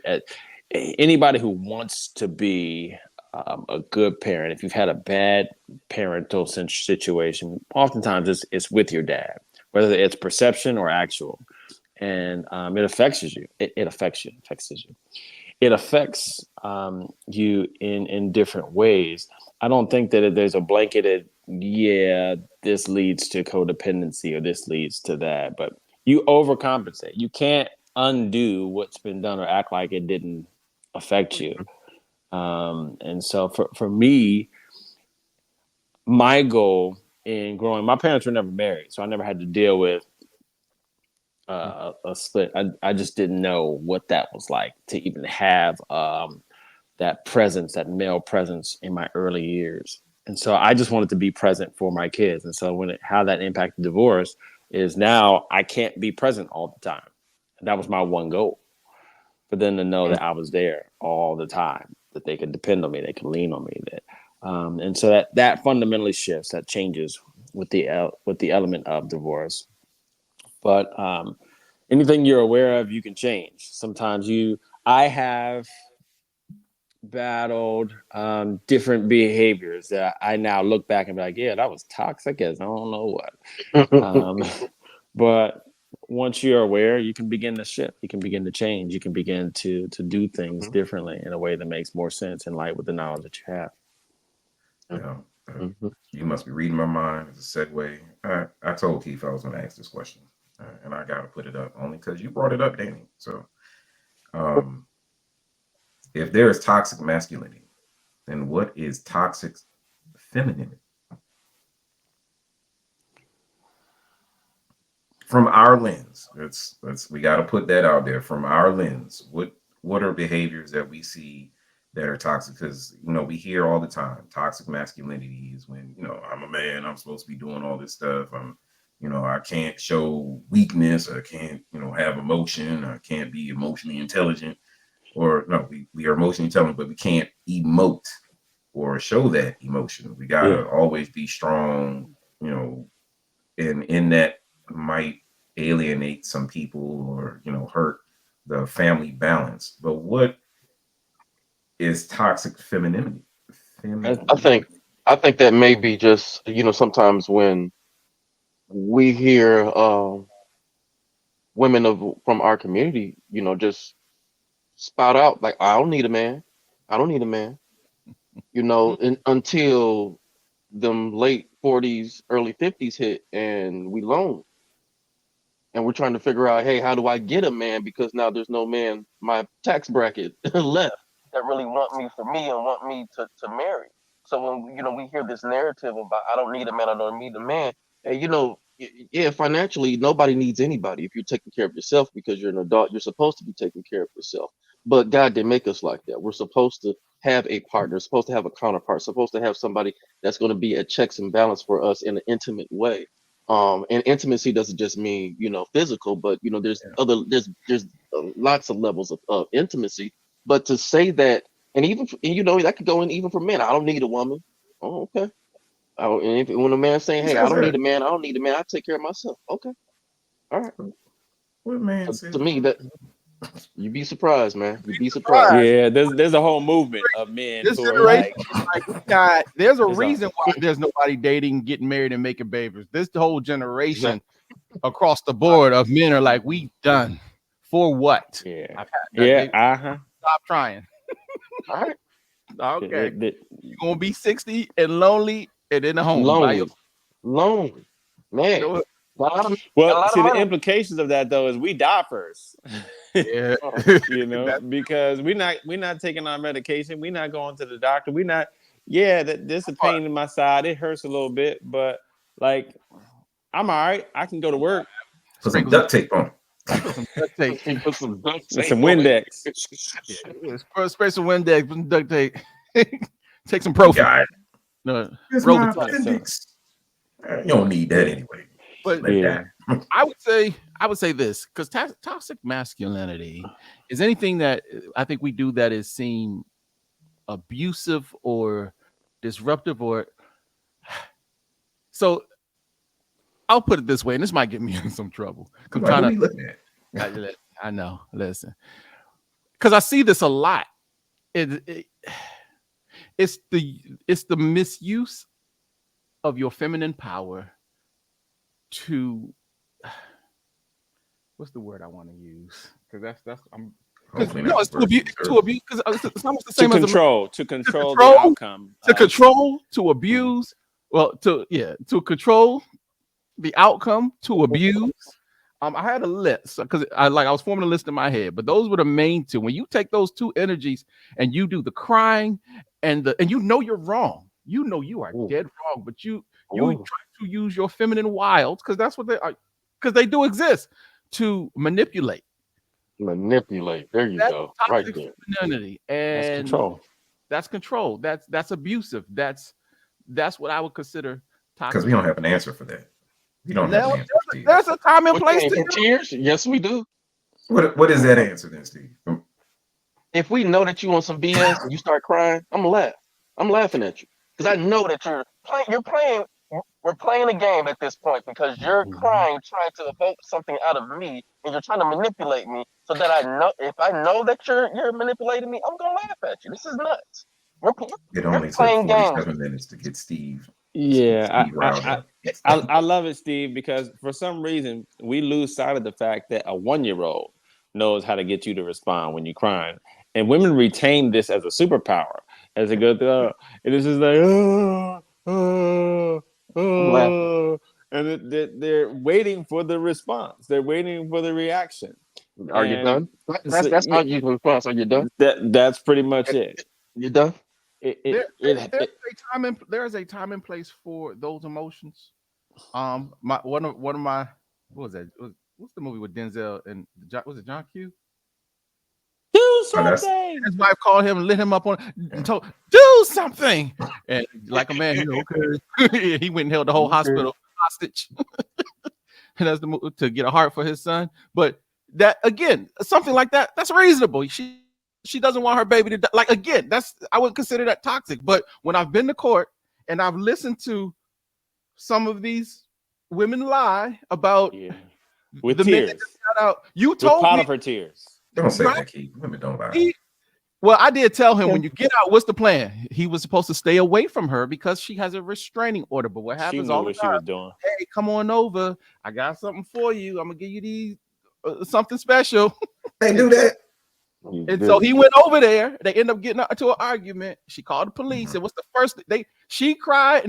Anybody who wants to be a good parent, if you've had a bad parental situation, oftentimes it's with your dad, whether it's perception or actual, and it affects you. It affects you. It affects you in different ways. I don't think that there's a blanketed, yeah, this leads to codependency or this leads to that, but you overcompensate. You can't undo what's been done or act like it didn't affect you. And so for me, my goal in growing, my parents were never married, so I never had to deal with a split. I just didn't know what that was like to even have that presence, that male presence in my early years. And so I just wanted to be present for my kids. And so how that impacted divorce is now I can't be present all the time. And that was my one goal. But then to know that I was there all the time, that they could depend on me, they could lean on me, and so that fundamentally shifts, that changes with the element of divorce. But anything you're aware of, you can change. Sometimes I have battled different behaviors that I now look back and be like, yeah, that was toxic as I don't know what. But once you're aware, you can begin to shift, you can begin to change, you can begin to do things differently in a way that makes more sense in light with the knowledge that you have. Yeah. You must be reading my mind as a segue. I told Keith I was going to ask this question, and I got to put it up only because you brought it up, Danny. So, if there is toxic masculinity, then what is toxic femininity? From our lens, we got to put that out there. From our lens, what are behaviors that we see that are toxic? Because we hear all the time toxic masculinity is when I'm a man, I'm supposed to be doing all this stuff. I can't show weakness, I can't have emotion, I can't be emotionally intelligent. Or no, we are emotionally intelligent, but we can't emote or show that emotion. We gotta always be strong, and in that might alienate some people or hurt the family balance. But what is toxic femininity? I think that may be just sometimes when we hear women from our community, just spout out like, I don't need a man, I don't need a man, until them late 40s, early 50s hit and we lone. And we're trying to figure out, hey, how do I get a man? Because now there's no man, my tax bracket left. that really want me for me and want me to marry. So when we hear this narrative about I don't need a man, I don't need a man, and yeah, financially nobody needs anybody if you're taking care of yourself because you're an adult. You're supposed to be taking care of yourself. But God didn't make us like that. We're supposed to have a partner, supposed to have a counterpart, supposed to have somebody that's going to be a checks and balance for us in an intimate way. And intimacy doesn't just mean physical, but there's lots of levels of intimacy. But to say that, and that could go in even for men. I don't need a woman. Oh, okay. When a man's saying, "Hey, I don't need a man. I don't need a man. I take care of myself." Okay, all right. What man said To me, that? you'd be surprised, man. You'd be surprised. Yeah, there's a whole movement of men This who are generation, like, there's a reason why there's nobody dating, getting married, and making babies. This whole generation across the board of men are like, we done. For what? Yeah. Stop trying. All right. Okay. You're gonna be 60 and lonely and in the home. Lonely. Man. Well, see, the implications of that though is we die first. Yeah. Because we're not taking our medication, we're not going to the doctor, we're not. Yeah, there's a pain in my side, it hurts a little bit, but like I'm all right. I can go to work. Put some duct tape on. Put some duct tape. Put some duct tape. Some Windex. Spray some Windex. Put some duct tape. Take some Profen. No, you don't need that anyway. But I would say this, because toxic masculinity is anything that I think we do that is seen abusive or disruptive, or so. I'll put it this way, and this might get me in some trouble. I know. Listen, because I see this a lot. It's the misuse of your feminine power to, what's the word I want to use? Because it's to abuse. Because it's almost the same to control the outcome. To abuse. Well, to control the outcome, to abuse. I had a list because I was forming a list in my head, but those were the main two. When you take those two energies and you do the crying and you're wrong, you are dead wrong, but you try to use your feminine wilds, because that's what they are, because they do exist, to manipulate. There you go. Right there. Femininity, and that's control. That's abusive. That's what I would consider toxic. Because we don't have an answer for that. You don't have an answer. There's a time and place for tears. Yes, we do. What is that answer then, Steve? If we know that you on some BS and you start crying, I'm gonna laugh. I'm laughing at you because I know that we're playing a game at this point, because you're crying, trying to evoke something out of me, and you're trying to manipulate me so that I know, if I know that you're manipulating me, I'm gonna laugh at you. This is nuts. It only took 47 minutes to get Steve. Yeah, I love it, Steve, because for some reason we lose sight of the fact that a 1-year-old knows how to get you to respond when you're crying, and women retain this as a superpower as they go through. And this is like, and they're waiting for the response. They're waiting for the reaction. Are you done? That's how you response. Are you done? That's pretty much it. You done? There's a time and place for those emotions. One of my, what was that? What's the movie with Denzel and was it John Q? Do something. His wife called him and lit him up on and told, do something. And like a man, okay. He went and held the whole hospital hostage. And that's to get a heart for his son. But that, again, something like that, that's reasonable. She doesn't want her baby to die. Like, again, I would consider that toxic. But when I've been to court and I've listened to some of these women lie about with the tears, you told me of her tears. Don't say that, Keith. Women don't lie. Well, I did tell him, when you get out, what's the plan? He was supposed to stay away from her because she has a restraining order. But what happens all the time? She was doing. Hey, come on over. I got something for you. I'm gonna give you these something special. They do that. And so he went over there. They end up getting into an argument. She called the police. It was the first she cried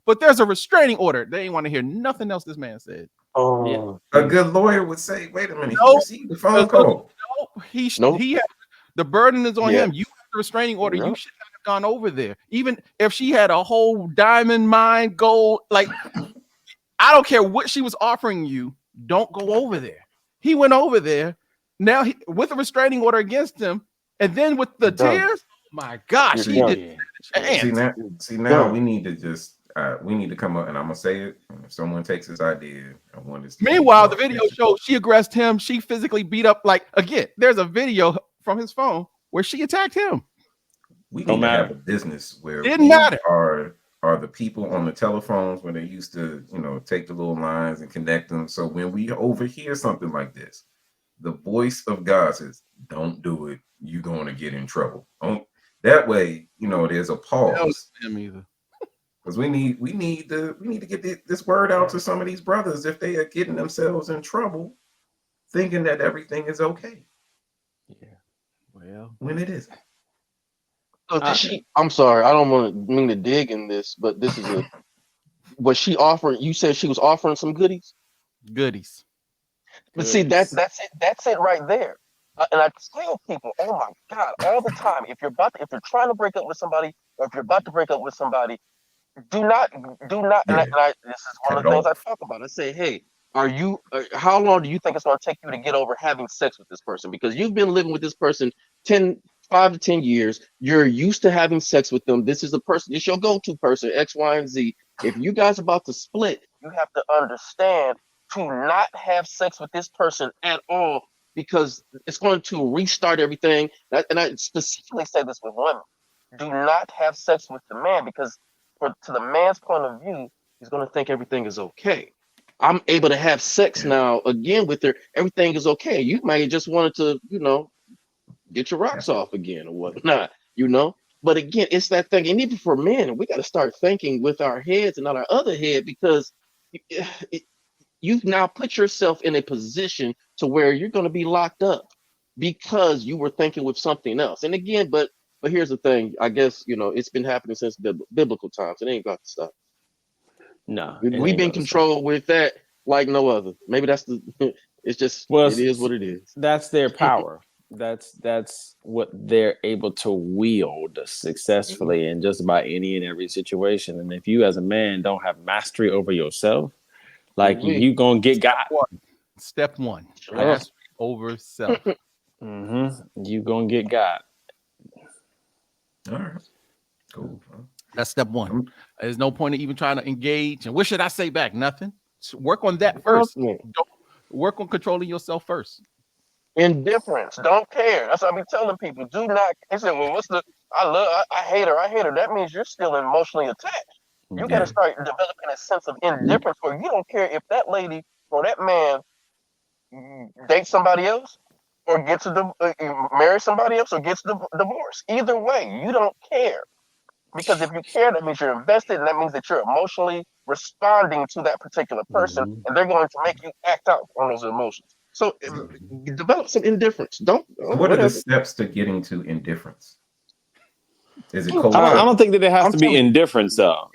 but there's a restraining order. They didn't want to hear nothing else this man said. Oh, yeah. A good lawyer would say, wait a minute, he received the phone call. He had, the burden is on him. You have the restraining order, you should not have gone over there. Even if she had a whole diamond mine, gold, like I don't care what she was offering you, don't go over there. He went over there. Now with a restraining order against him, and then with the tears, my gosh, he did. See now, we need to just we need to come up, and I'm gonna say it. And if someone takes this idea, I want this. Meanwhile, the video shows she aggressed him. She physically beat up. Like again, there's a video from his phone where she attacked him. We need to have a business where are the people on the telephones when they used to, take the little lines and connect them. So when we overhear something like this, the voice of God says, "Don't do it. You're going to get in trouble." That way, there's a pause. Because we need to get this word out to some of these brothers if they are getting themselves in trouble, thinking that everything is okay. Yeah. Well, when it isn't. I'm sorry, I don't want to mean to dig in this, but this is was she offering? You said she was offering some goodies. Goodies. But see, that's it right there. And I tell people, oh my God, all the time, if you're trying to break up with somebody, or if you're about to break up with somebody, do not. Yeah. And this is one of the things I talk about. I say, hey, how long do you think it's going to take you to get over having sex with this person? Because you've been living with this person 5 to 10 years. You're used to having sex with them. This is the person. It's your go-to person, X, Y, and Z. If you guys are about to split, you have to understand to not have sex with this person at all, because it's going to restart everything. And I specifically say this with women. Do not have sex with the man, because to the man's point of view, he's going to think everything is okay. I'm able to have sex now again with her. Everything is okay. You might just wanted to, get your rocks off again or whatnot, But again, it's that thing. And even for men, we got to start thinking with our heads and not our other head, because you've now put yourself in a position to where you're going to be locked up because you were thinking with something else. And again, but here's the thing. I guess, it's been happening since biblical times. It ain't got to stop. No, we've been controlled with that like no other. Maybe that's it's just, it is what it is. That's their power. That's what they're able to wield successfully in just about any and every situation. And if you as a man don't have mastery over yourself, like you gonna get got. Step one, mastery over self. You gonna get got. All right, cool. That's step one. There's no point in even trying to engage. And what should I say back? Nothing. So work on that first. Don't work on controlling yourself first. Indifference. Don't care. That's what I be telling people. Do not. They say, well, I hate her. That means you're still emotionally attached. You got to start developing a sense of indifference where you don't care if that lady or that man dates somebody else or gets marry somebody else or gets divorced. Either way, you don't care. Because if you care, that means you're invested, and that means that you're emotionally responding to that particular person, and they're going to make you act out on those emotions. So develop some indifference. What are the steps to getting to indifference? Is it cold? I don't think that it has to be indifference, though.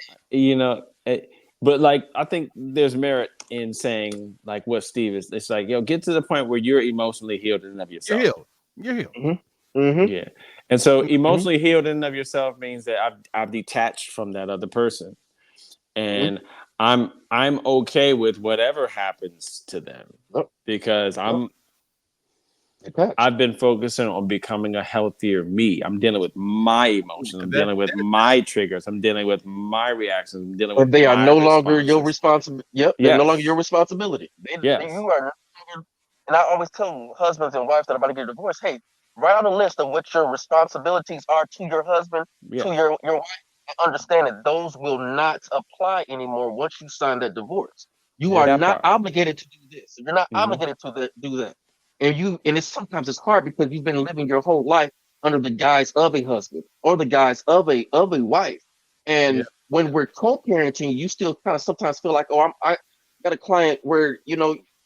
But like I think there's merit in saying like what Steve is. It's like, get to the point where you're emotionally healed in and of yourself. You're healed. Yeah. And so emotionally healed in and of yourself means that I've detached from that other person. And I'm okay with whatever happens to them because I've been focusing on becoming a healthier me. I'm dealing with my emotions. I'm dealing with my triggers. I'm dealing with my reactions. I'm dealing with they are no longer your responsibility. They're no longer your responsibility. You are. And I always tell husbands and wives that are about to get a divorce, hey, write out a list of what your responsibilities are to your husband, to your wife, and understand that those will not apply anymore once you sign that divorce. You are not obligated to do this. You're not obligated to do that. And sometimes it's hard because you've been living your whole life under the guise of a husband or the guise of a wife. And when we're co-parenting, you still kind of sometimes feel like, I got a client where,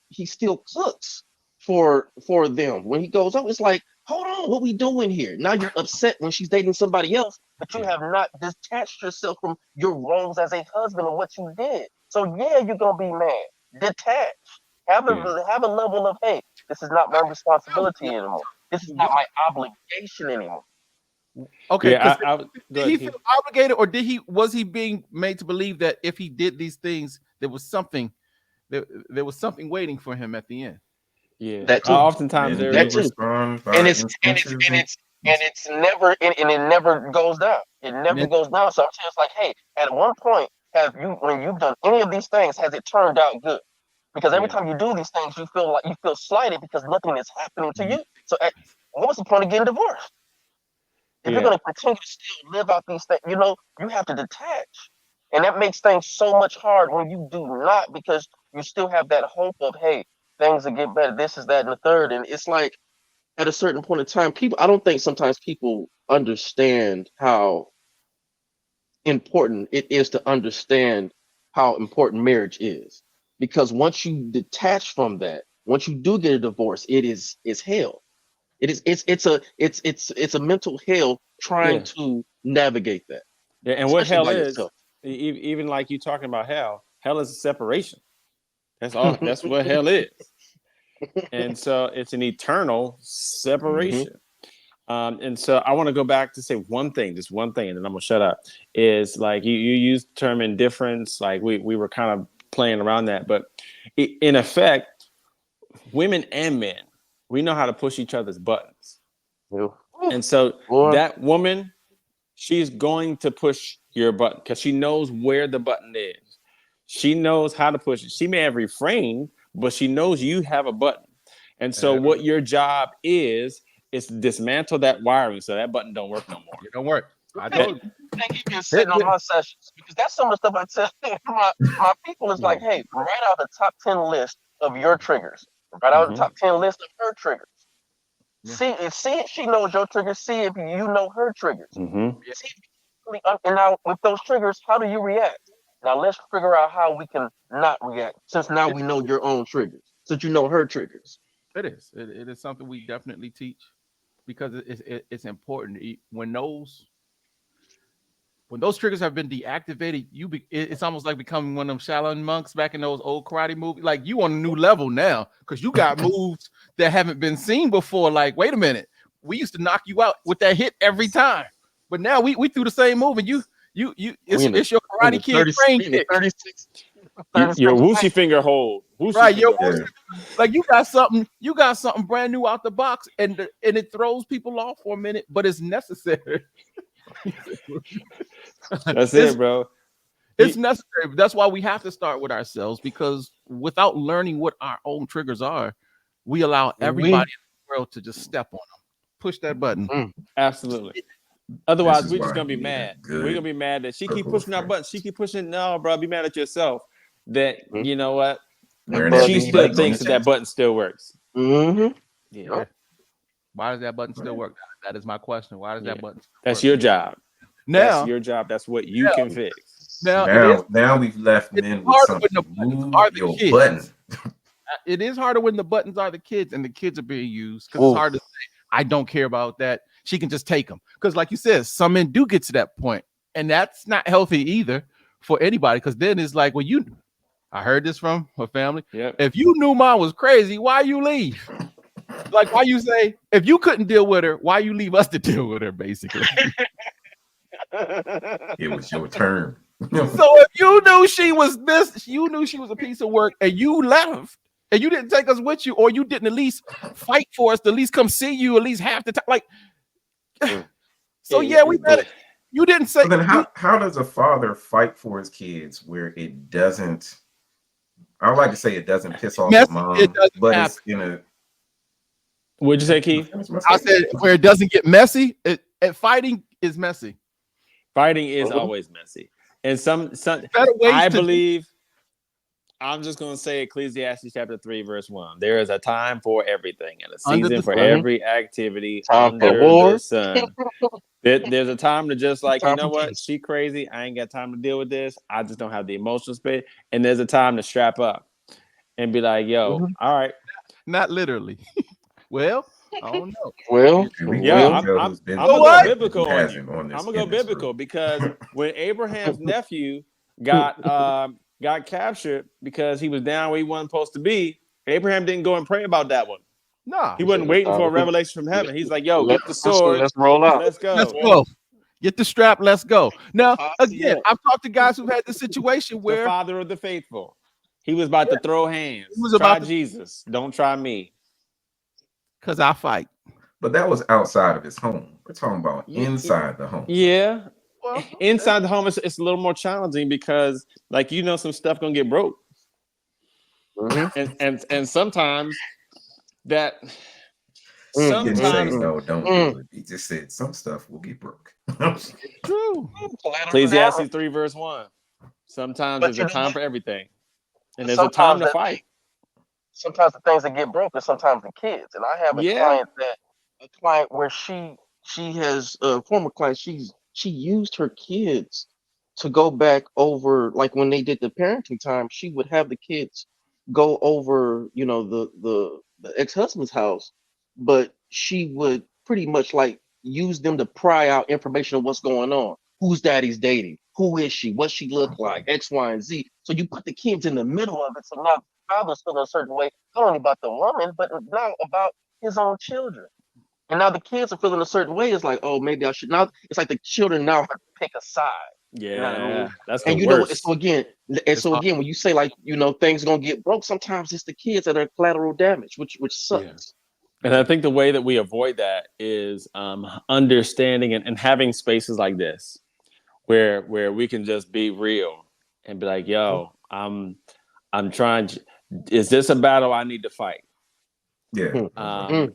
he still cooks for them. When he goes, it's like, hold on, what we doing here? Now you're upset when she's dating somebody else, but you have not detached yourself from your roles as a husband and what you did. So you're gonna be mad. Detach. Have a level of, hey, this is not my responsibility anymore. This is not my obligation anymore. Okay, because did he feel obligated, or was he being made to believe that if he did these things, there was something waiting for him at the end? Yeah, That too. oftentimes And there they That is. too. respond And by incentives it's never and it never goes down. It never goes down. So I'm saying it's like, hey, at one point, have you when you've done any of these things, has it turned out good? Because every time you do these things, you feel slighted because nothing is happening to you. So what's the point of getting divorced? If you're going to continue to still live out these things, you have to detach. And that makes things so much hard when you do not, because you still have that hope of, hey, things will get better. This is that and the third. And it's like at a certain point in time, I don't think sometimes people understand how important it is to understand how important marriage is. Because once you detach from that, once you do get a divorce, it's hell. It's a mental hell trying to navigate that. Yeah, and what Especially hell by is, yourself. even like you talking about hell is a separation. That's all. That's what hell is. And so it's an eternal separation. And so I want to go back to say just one thing, and then I'm gonna shut up. Is like you used the term indifference, like we were kind of playing around that, but in effect, women and men, we know how to push each other's buttons. And so that woman, she's going to push your button because she knows where the button is. She knows how to push it. She may have refrained, but she knows you have a button. And so what your job is dismantle that wiring so that button don't work no more. It don't work. I told you. Thank you for sitting on my sessions, because that's some of the stuff I tell my people is like, hey, write out the top 10 list of your triggers. Write out the top 10 list of her triggers. See if she knows your triggers. See if you know her triggers. See and now with those triggers, how do you react? Now let's figure out how we can not react, since now we know your own triggers, since you know her triggers. It is. It is something we definitely teach because it's important. When those triggers have been deactivated, it's almost like becoming one of them Shaolin monks back in those old karate movies. Like you on a new level now because you got moves that haven't been seen before. Like, wait a minute, we used to knock you out with that hit every time, but now we through the same move, and it's your Karate Kid train kick. 36. Your whooshy finger hold. Right, like you got something brand new out the box, and it throws people off for a minute, but it's necessary. That's it, bro. It's necessary. That's why we have to start with ourselves, because without learning what our own triggers are, we allow everybody in the world to just step on them, push that button. Absolutely. Otherwise, we're just gonna be mad. We're gonna be mad that she keep pushing our buttons. She keep pushing. No, bro, be mad at yourself. That you know what? She still thinks that button still works. Yeah. Why does that button still work? That is my question. Why does that button still work? That's your job. That's your job. That's what you can fix. Now we've left men with something. Move your button. It is harder when the buttons are the kids and the kids are being used, because it's hard to say, I don't care about that. She can just take them. Because like you said, some men do get to that point, and that's not healthy either for anybody, because then it's like, well, I heard this from her family. Yep. If you knew mom was crazy, why you leave? Like, why you say, if you couldn't deal with her, why you leave us to deal with her, basically? It was your turn. So if you knew she was a piece of work, and you left, and you didn't take us with you, or you didn't at least fight for us to at least come see you at least half the time, like, so we met it. You didn't say. So then how does a father fight for his kids where it doesn't? I would like to say it doesn't piss off his mom, but it's in a. What'd you say, Keith? I said where it doesn't get messy. Fighting is messy. Fighting is always messy, and some I believe. I'm just going to say Ecclesiastes chapter 3, verse 1. There is a time for everything and a season for every activity under the sun. There's a time to just like, you know what? She crazy. I ain't got time to deal with this. I just don't have the emotional space. And there's a time to strap up and be like, yo, all right. Not literally. Well, I don't know. Well, I'm going to go biblical on you. I'm going to go biblical because when Abraham's nephew got captured because he was down where he wasn't supposed to be, Abraham didn't go and pray about that one. Nah, He wasn't waiting for a revelation from heaven. He's like, "Yo, get the sword. Let's roll out. Let's go. let's go. Get the strap. Let's go." Now, again, up. I've talked to guys who've had the situation The where father of the faithful. He was about to throw hands. he was Try about to, Jesus. Don't try me. because I fight. But that was outside of his home. We're talking about inside the home. Yeah. Well, Inside the home, it's a little more challenging because, like, some stuff gonna get broke, and sometimes that. He didn't say Sometimes no, don't do it. He just said some stuff will get broke. true. Ecclesiastes 3 verse 1. Sometimes there's a time for everything, and there's a time to fight. Sometimes the things that get broken, sometimes the kids. And I have a client where she has a former client. She used her kids to go back over, like when they did the parenting time. She would have the kids go over, the ex-husband's house, but she would pretty much like use them to pry out information of what's going on. Who's daddy's dating? Who is she? What she look like? X, Y, and Z. So you put the kids in the middle of it. So now father's feeling a certain way, not only about the woman, but now about his own children. And now the kids are feeling a certain way. It's like, oh, maybe I should now. It's like the children now have to pick a side. Yeah, you know what I mean? that's And the worst. so again, when you say like, things gonna get broke, sometimes it's the kids that are collateral damage, which sucks. Yeah. And I think the way that we avoid that is understanding and having spaces like this where we can just be real and be like, yo, I'm trying to, is this a battle I need to fight? Yeah.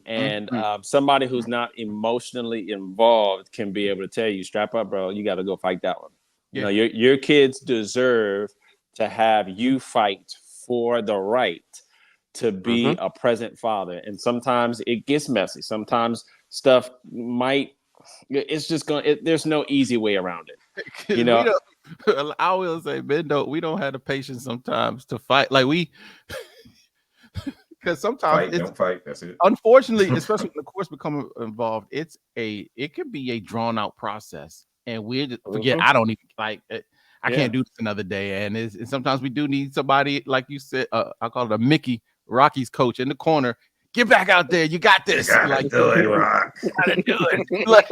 And somebody who's not emotionally involved can be able to tell you, strap up, bro, you got to go fight that one. Yeah. Your kids deserve to have you fight for the right to be a present father. And sometimes it gets messy. Sometimes stuff it's just there's no easy way around it. I will say, men we don't have the patience sometimes to fight. Like because sometimes don't fight. That's it. Unfortunately, especially when the courts become involved, it could be a drawn out process, and we just forget. I don't even like. I can't do this another day, and sometimes we do need somebody like you said. I call it a Mickey, Rocky's coach in the corner. Get back out there. You got this. You gotta do it, Rock. You gotta do it. Like,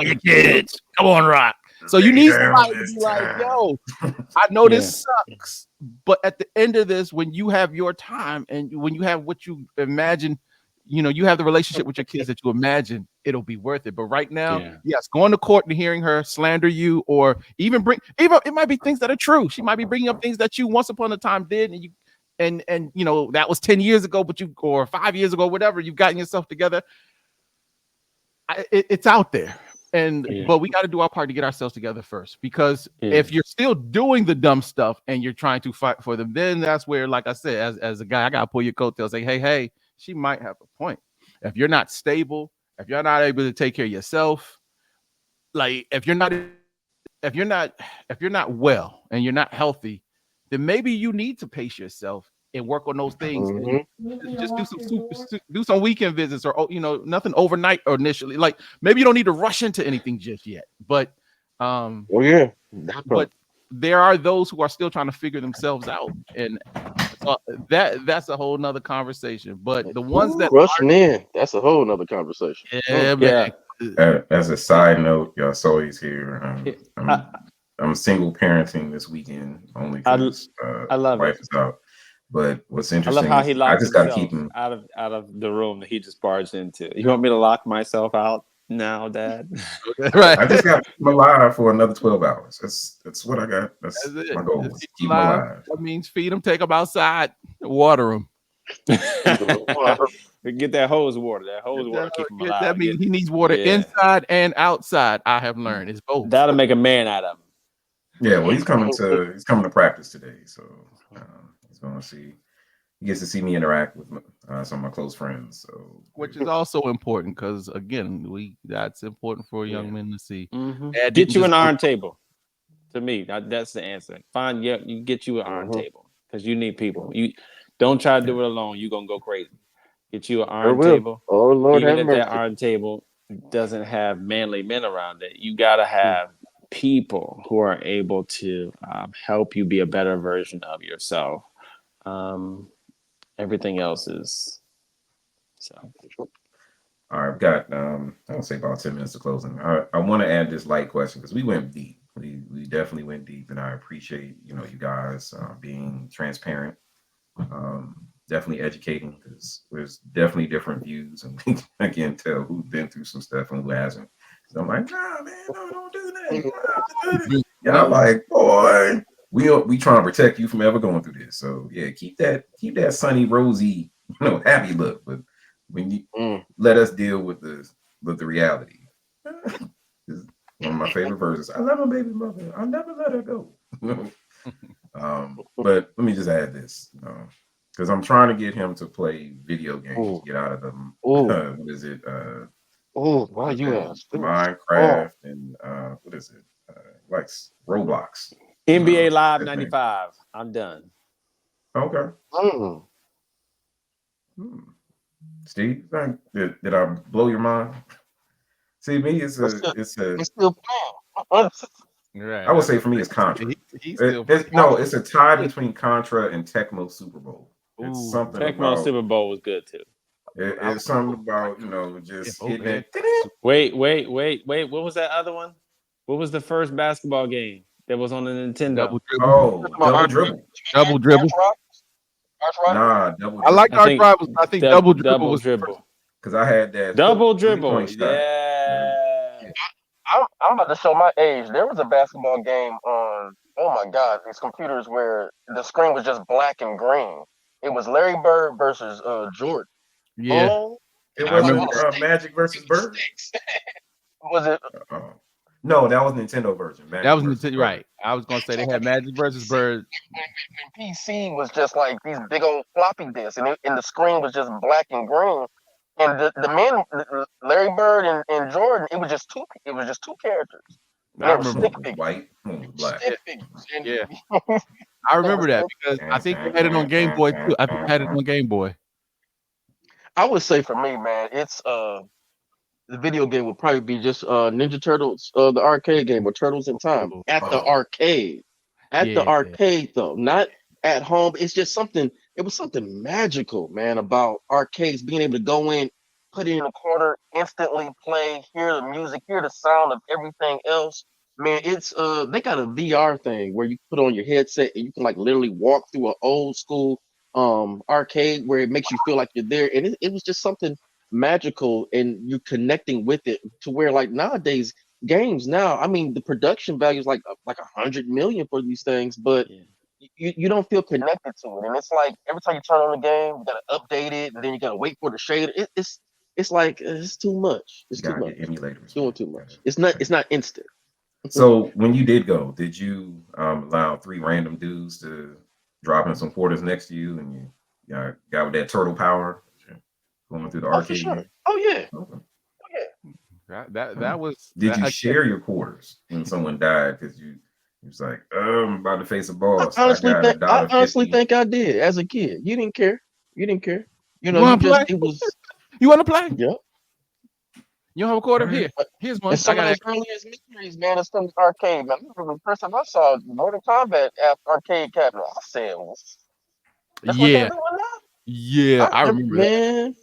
your kids. Come on, Rock. So you need somebody to be like, yo, I know this sucks, but at the end of this, when you have your time and when you have what you imagine, you have the relationship with your kids that you imagine, it'll be worth it. But right now, yes, going to court and hearing her slander you, or even it might be things that are true. She might be bringing up things that you once upon a time did, and that was 10 years ago, or 5 years ago, whatever. You've gotten yourself together. It's out there. But we got to do our part to get ourselves together first, because if you're still doing the dumb stuff and you're trying to fight for them, then that's where, like I said, as a guy, I got to pull your coattails, say, hey, she might have a point. If you're not stable, if you're not able to take care of yourself, like if you're not well and you're not healthy, then maybe you need to pace yourself and work on those things. And just do some weekend visits, or nothing overnight or initially. Like maybe you don't need to rush into anything just yet. But but there are those who are still trying to figure themselves out, and that's a whole nother conversation. But the ones that rushing in, that's a whole nother conversation. As a side note, y'all saw he's here. I'm single parenting this weekend only because I love wife is out. But what's interesting, I love how he locked got to keep him out of the room that he just barged into. You want me to lock myself out now, Dad? Right. I just got to keep him alive for another 12 hours. That's what I got. That's my goal. Keep him alive. That means feed him, take him outside, water him. Get that hose water. That hose water keep him alive. That means he needs water inside and outside. I have learned it's both. That'll make a man out of him. Yeah, well, he's coming to practice today, so he's going to see. He gets to see me interact with some of my close friends. So, which is also important, because again, that's important for young men to see. Get you an iron table. To me, that's the answer. You get you an iron table, because you need people. You don't try to do it alone. You're gonna go crazy. Get you an iron table. Oh Lord, even if that iron table doesn't have manly men around it, you gotta have people who are able to help you be a better version of yourself. Everything else is So, all right, I've got I would say about 10 minutes to closing. I want to add this light question because we went deep. We definitely went deep, and I appreciate you guys being transparent. Definitely educating because there's definitely different views, and I can tell who's been through some stuff and who hasn't. So I'm like, nah, man, no, don't do that. Yeah, I'm like, boy, we trying to protect you from ever going through this. So yeah, keep that sunny, rosy, happy look. But when you let us deal with the reality. It's one of my favorite verses. I love my baby mother. I'll never let her go. But let me just add this. Because I'm trying to get him to play video games, get out of them. What is it? Why you ask this? Minecraft and what is it? Like Roblox. NBA Live 95. I'm done. Okay. Steve, did I blow your mind? See, me, it's still playing. Right. I would say for me, it's Contra. It's a tie between Contra and Tecmo Super Bowl. It's something Tecmo about Super Bowl was good too. It's something about just hitting it. Wait. What was that other one? What was the first basketball game that was on the Nintendo? Double dribble. Oh, double dribble. Double dribble. Nah, double dribble. I like Arch Rivals. I think double dribble was dribble. Because I had that double dribble. Yeah. I'm about to show my age. There was a basketball game on, oh my God, these computers where the screen was just black and green. It was Larry Bird versus Jordan. Yeah. Oh, it wasn't Magic versus Bird. Was it? No, that was Nintendo version. That was Nintendo, right? I was gonna say they had Magic versus Bird. When PC was just like these big old floppy disks, and the screen was just black and green. And the men, Larry Bird and Jordan, it was just two characters. I remember white, black. Yeah. I remember that because I think they had it on Game Boy too. I think they had it on Game Boy. I would say for me, man, it's the video game would probably be just Ninja Turtles, the arcade game, or Turtles in Time at the arcade. The arcade though, not at home. It's just something. It was something magical, man, about arcades being able to go in, put it in a corner, instantly play, hear the music, hear the sound of everything else. Man, it's they got a VR thing where you put on your headset and you can like literally walk through an old school arcade where it makes you feel like you're there, and it was just something magical, and you connecting with it to where like nowadays games now, I mean, the production value is like 100 million for these things, but you don't feel connected to it. And it's like every time you turn on the game, you gotta update it, and then you gotta wait for the shader. It's like it's too much. It's too much. Emulators doing too much. It's not instant. So when you did go, did you allow 3 random dudes to drop in some quarters next to you, and you got with that turtle power going through the arcade? For sure. Oh yeah. Okay. That was. Did you share your quarters when someone died because you was like, I'm about to face a boss? I honestly think I did as a kid. You didn't care. You know, you just it was. You want to play? Yeah. You don't have a quarter here. Here's one. And some of those earliest mysteries, man, it's from the arcade. Man, I remember the first time I saw Mortal Kombat arcade cabinet, I said, that's what they're doing now? Yeah, I remember that.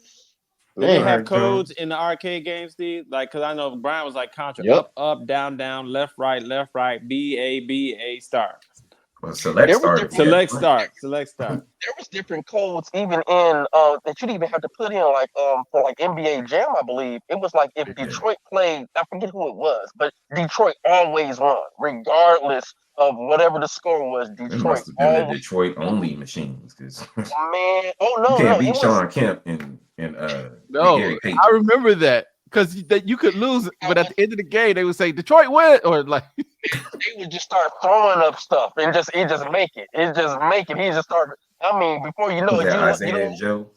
Did they have codes in the arcade games, Steve? Like, because I know Brian was like Contra, up, down, left, right, B, A, start. Well, select start. Select start. There was different codes even in that you didn't even have to put in like for like NBA Jam, I believe. It was like if Detroit played, I forget who it was, but Detroit always won, regardless of whatever the score was. Detroit. It must have been the Detroit only machines, because man, you can't beat Sean Kemp and no, Gary Payton. I remember that. Because you could lose, but at the end of the game, they would say Detroit win, or like they would just start throwing up stuff and just make it. He just started. I mean, before you know it, Isaiah and Joe.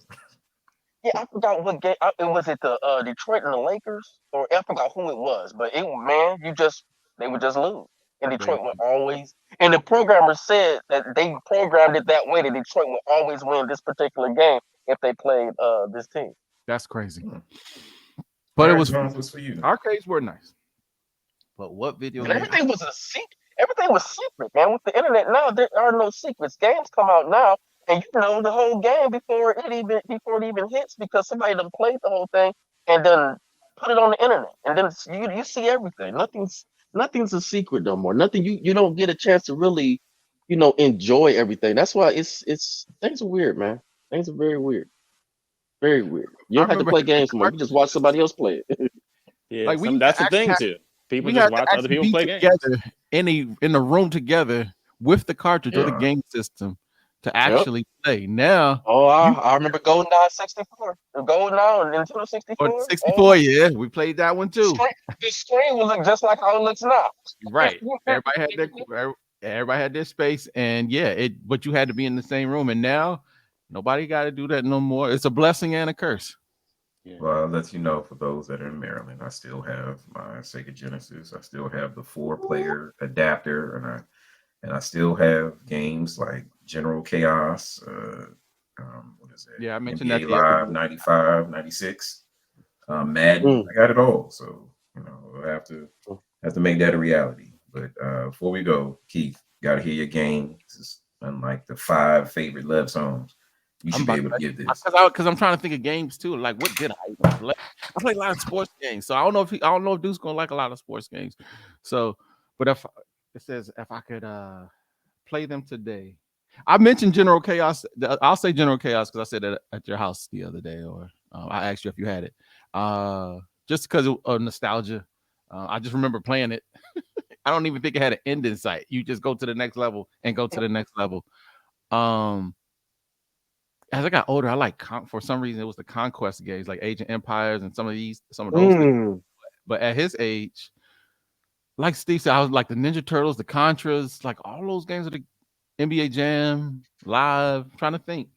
Yeah, I forgot what game. Was it the Detroit and the Lakers, or I forgot who it was. But they would just lose, and Detroit would always. And the programmer said that they programmed it that way that Detroit would always win this particular game if they played this team. That's crazy. But it was for you. Arcades were nice. But what video game? Everything was a secret. Everything was secret, man. With the internet now, there are no secrets. Games come out now, and you know the whole game before it even hits because somebody done played the whole thing and then put it on the internet, and then you see everything. Nothing's a secret no more. Nothing you don't get a chance to really, enjoy everything. That's why it's things are weird, man. Things are very weird, very weird. You I don't have to remember play having games anymore. You just watch cartridges. somebody else play it. Yeah, Like we that's the actually thing had, too. People we just had to watch other actually people be play games. together in the room together with the cartridge or the Yeah. game system to Yep. actually play. Now Oh, you I remember GoldenEye 64. The GoldenEye and Nintendo or 64. Oh, 64, yeah, we played that one the too. screen, the screen will look just like how it looks now. Right. Everybody had their space, and yeah, but you had to be in the same room. And now nobody got to do that no more. It's a blessing and a curse. Yeah. Well, I'll let you know for those that are in Maryland, I still have my Sega Genesis. I still have the 4-player adapter, and I still have games like General Chaos. What is that? Yeah, I mentioned that NBA the other Live day. 95, 96. Madden. Mm. I got it all. So I have to make that a reality. But before we go, Keith, got to hear your game. This is unlike the 5 favorite love songs. You I'm should be about able to give this. because I'm trying to think of games too. Like, what did I even play? I played a lot of sports games, so I don't know if Dude's gonna like a lot of sports games. So, but if it says if I could play them today, I mentioned General Chaos. I'll say General Chaos because I said that at your house the other day, or I asked you if you had it. Just because of nostalgia, I just remember playing it. I don't even think it had an end in sight. You just go to the next level and go to the next level. Um, as I got older, I like for some reason it was the conquest games like Age of Empires and some of those things. Mm. But at his age, like Steve said, I was like the Ninja Turtles, the Contras, like all those games of the NBA Jam, Live. Trying to think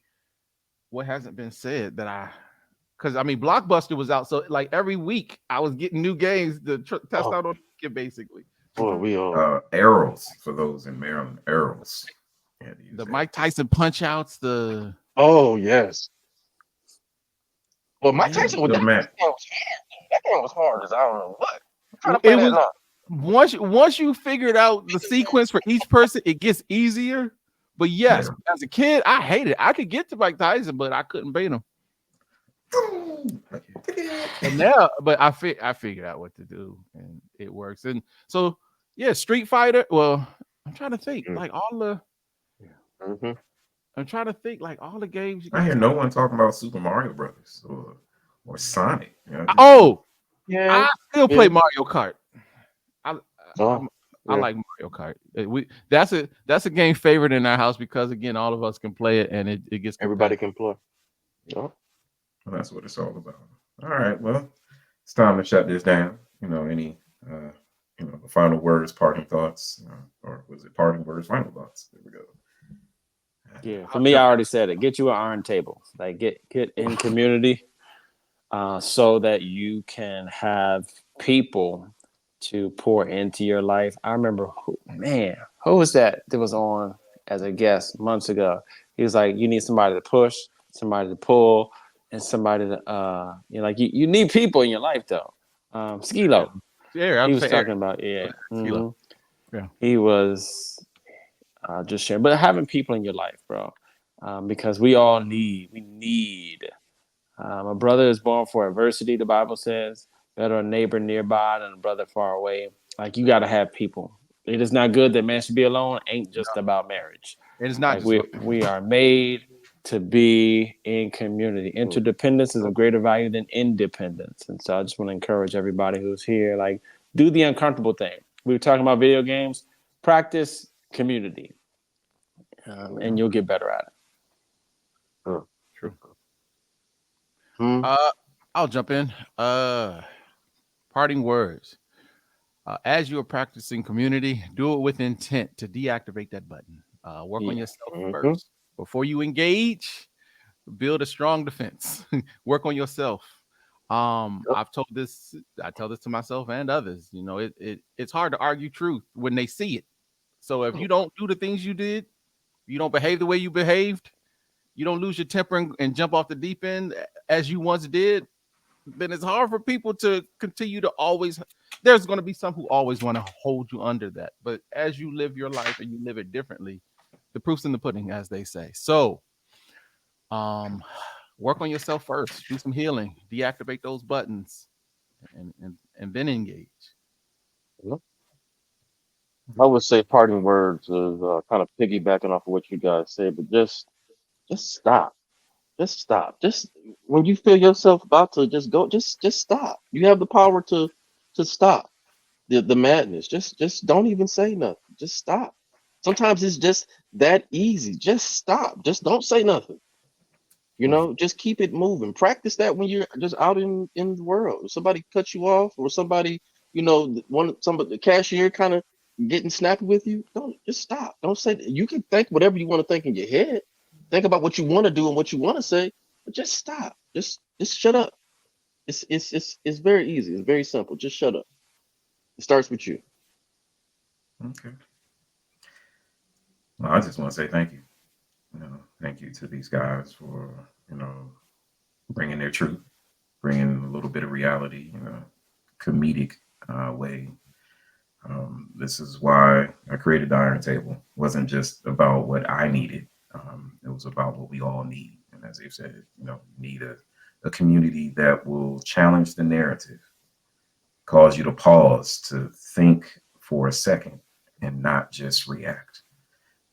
what hasn't been said that because I mean Blockbuster was out, so like every week I was getting new games to test Oh, out on the weekend, basically. boy, we all. Arrows for those in Maryland. Arrows. Yeah, to use The that. Mike Tyson punch outs, the Oh, yes. Well, Mike yeah. Tyson with Still that the Mac. game was hard. That game was hard as I don't know what. I'm trying to play It that was now. once you figured out the sequence for each person, it gets easier. But yes, Yeah. as a kid, I hated it. I could get to Mike Tyson, but I couldn't beat him. And now, but I figured out what to do, and it works. And so, yeah, Street Fighter. Well, I'm trying to think Mm. like all the. Mm-hmm. I'm trying to think like all the games you I guys hear have. no one talking about Super Mario Brothers or Sonic. Oh, Yeah. I still Yeah. play Mario Kart. I Oh, I yeah. like Mario Kart. That's a game favorite in our house because again, all of us can play it and it gets Everybody competitive. can play. Oh. Well, that's what it's all about. All right. Well, it's time to shut this down. Any final words, parting thoughts, or was it parting words, final thoughts? There we go. Yeah, for I'll me, I jump already said it. Get you an iron table. Like get in community, so that you can have people to pour into your life. I remember, who was that was on as a guest months ago? He was like, you need somebody to push, somebody to pull, and somebody to, like you need people in your life though. Skilo, yeah, he I'll was say Eric. talking about, yeah. Skila. Mhm. Yeah. He was just sharing, but having people in your life, bro, because we need. A brother is born for adversity, the Bible says. Better a neighbor nearby than a brother far away. Like you got to have people. It is not good that man should be alone. Ain't just about marriage. It is not Like just we are made to be in community. Interdependence is of greater value than independence. And so I just want to encourage everybody who's here, like do the uncomfortable thing. We were talking about video games. Practice community, and you'll get better at it. true. Hmm. I'll jump in. Parting words. As you are practicing community, do it with intent to deactivate that button. Work on Yeah. yourself Mm-hmm. first before you engage. Build a strong defense. Work on yourself. Yep. I tell this to myself and others. It's hard to argue truth when they see it. So if you don't do the things you did, you don't behave the way you behaved, you don't lose your temper and jump off the deep end as you once did, then it's hard for people to continue to always. There's going to be some who always want to hold you under that. But as you live your life and you live it differently, the proof's in the pudding, as they say. So Work on yourself first. Do some healing. Deactivate those buttons, and then engage. I would say parting words is kind of piggybacking off of what you guys said, but just stop. Just stop. Just when you feel yourself about to just go, just stop. You have the power to stop the madness. Just don't even say nothing. Just stop. Sometimes it's just that easy. Just stop. Just don't say nothing. You know, just keep it moving. Practice that when you're just out in the world. If somebody cuts you off, or somebody, somebody the cashier kind of getting snappy with you, don't just stop. Don't say that. You can think whatever you want to think in your head. Think about what you want to do and what you want to say, but just stop. Just shut up. It's very easy. It's very simple. Just shut up. It starts with you. Okay. Well, I just want to say thank you. Thank you to these guys for bringing their truth, bringing a little bit of reality in a comedic way. This is why I created the Iron Table. It wasn't just about what I needed. It was about what we all need. And as they've said, you need a community that will challenge the narrative, cause you to pause, to think for a second and not just react.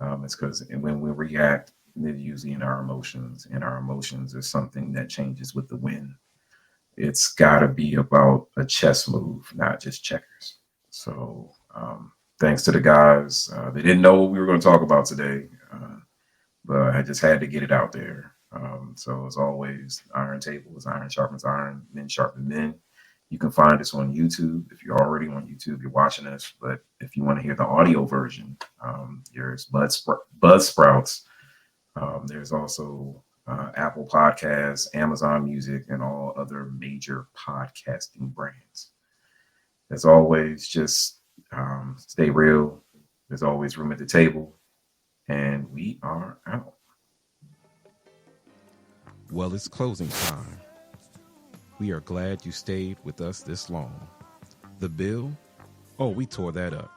It's because when we react, they're usually in our emotions, and our emotions is something that changes with the wind. It's got to be about a chess move, not just checkers. So, thanks to the guys. They didn't know what we were going to talk about today, but I just had to get it out there. So, as always, Iron Table is iron sharpens iron, men sharpen men. You can find us on YouTube. If you're already on YouTube, you're watching us. But if you want to hear the audio version, there's Buzzsprouts. There's also Apple Podcasts, Amazon Music, and all other major podcasting brands. As always, just stay real. There's always room at the table. And we are out. Well, it's closing time. We are glad you stayed with us this long. The bill? Oh, we tore that up.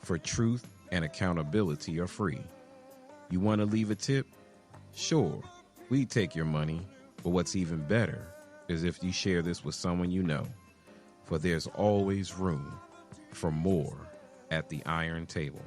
For truth and accountability are free. You want to leave a tip? Sure, we take your money, but what's even better is if you share this with someone you know, for there's always room for more at the Iron Table.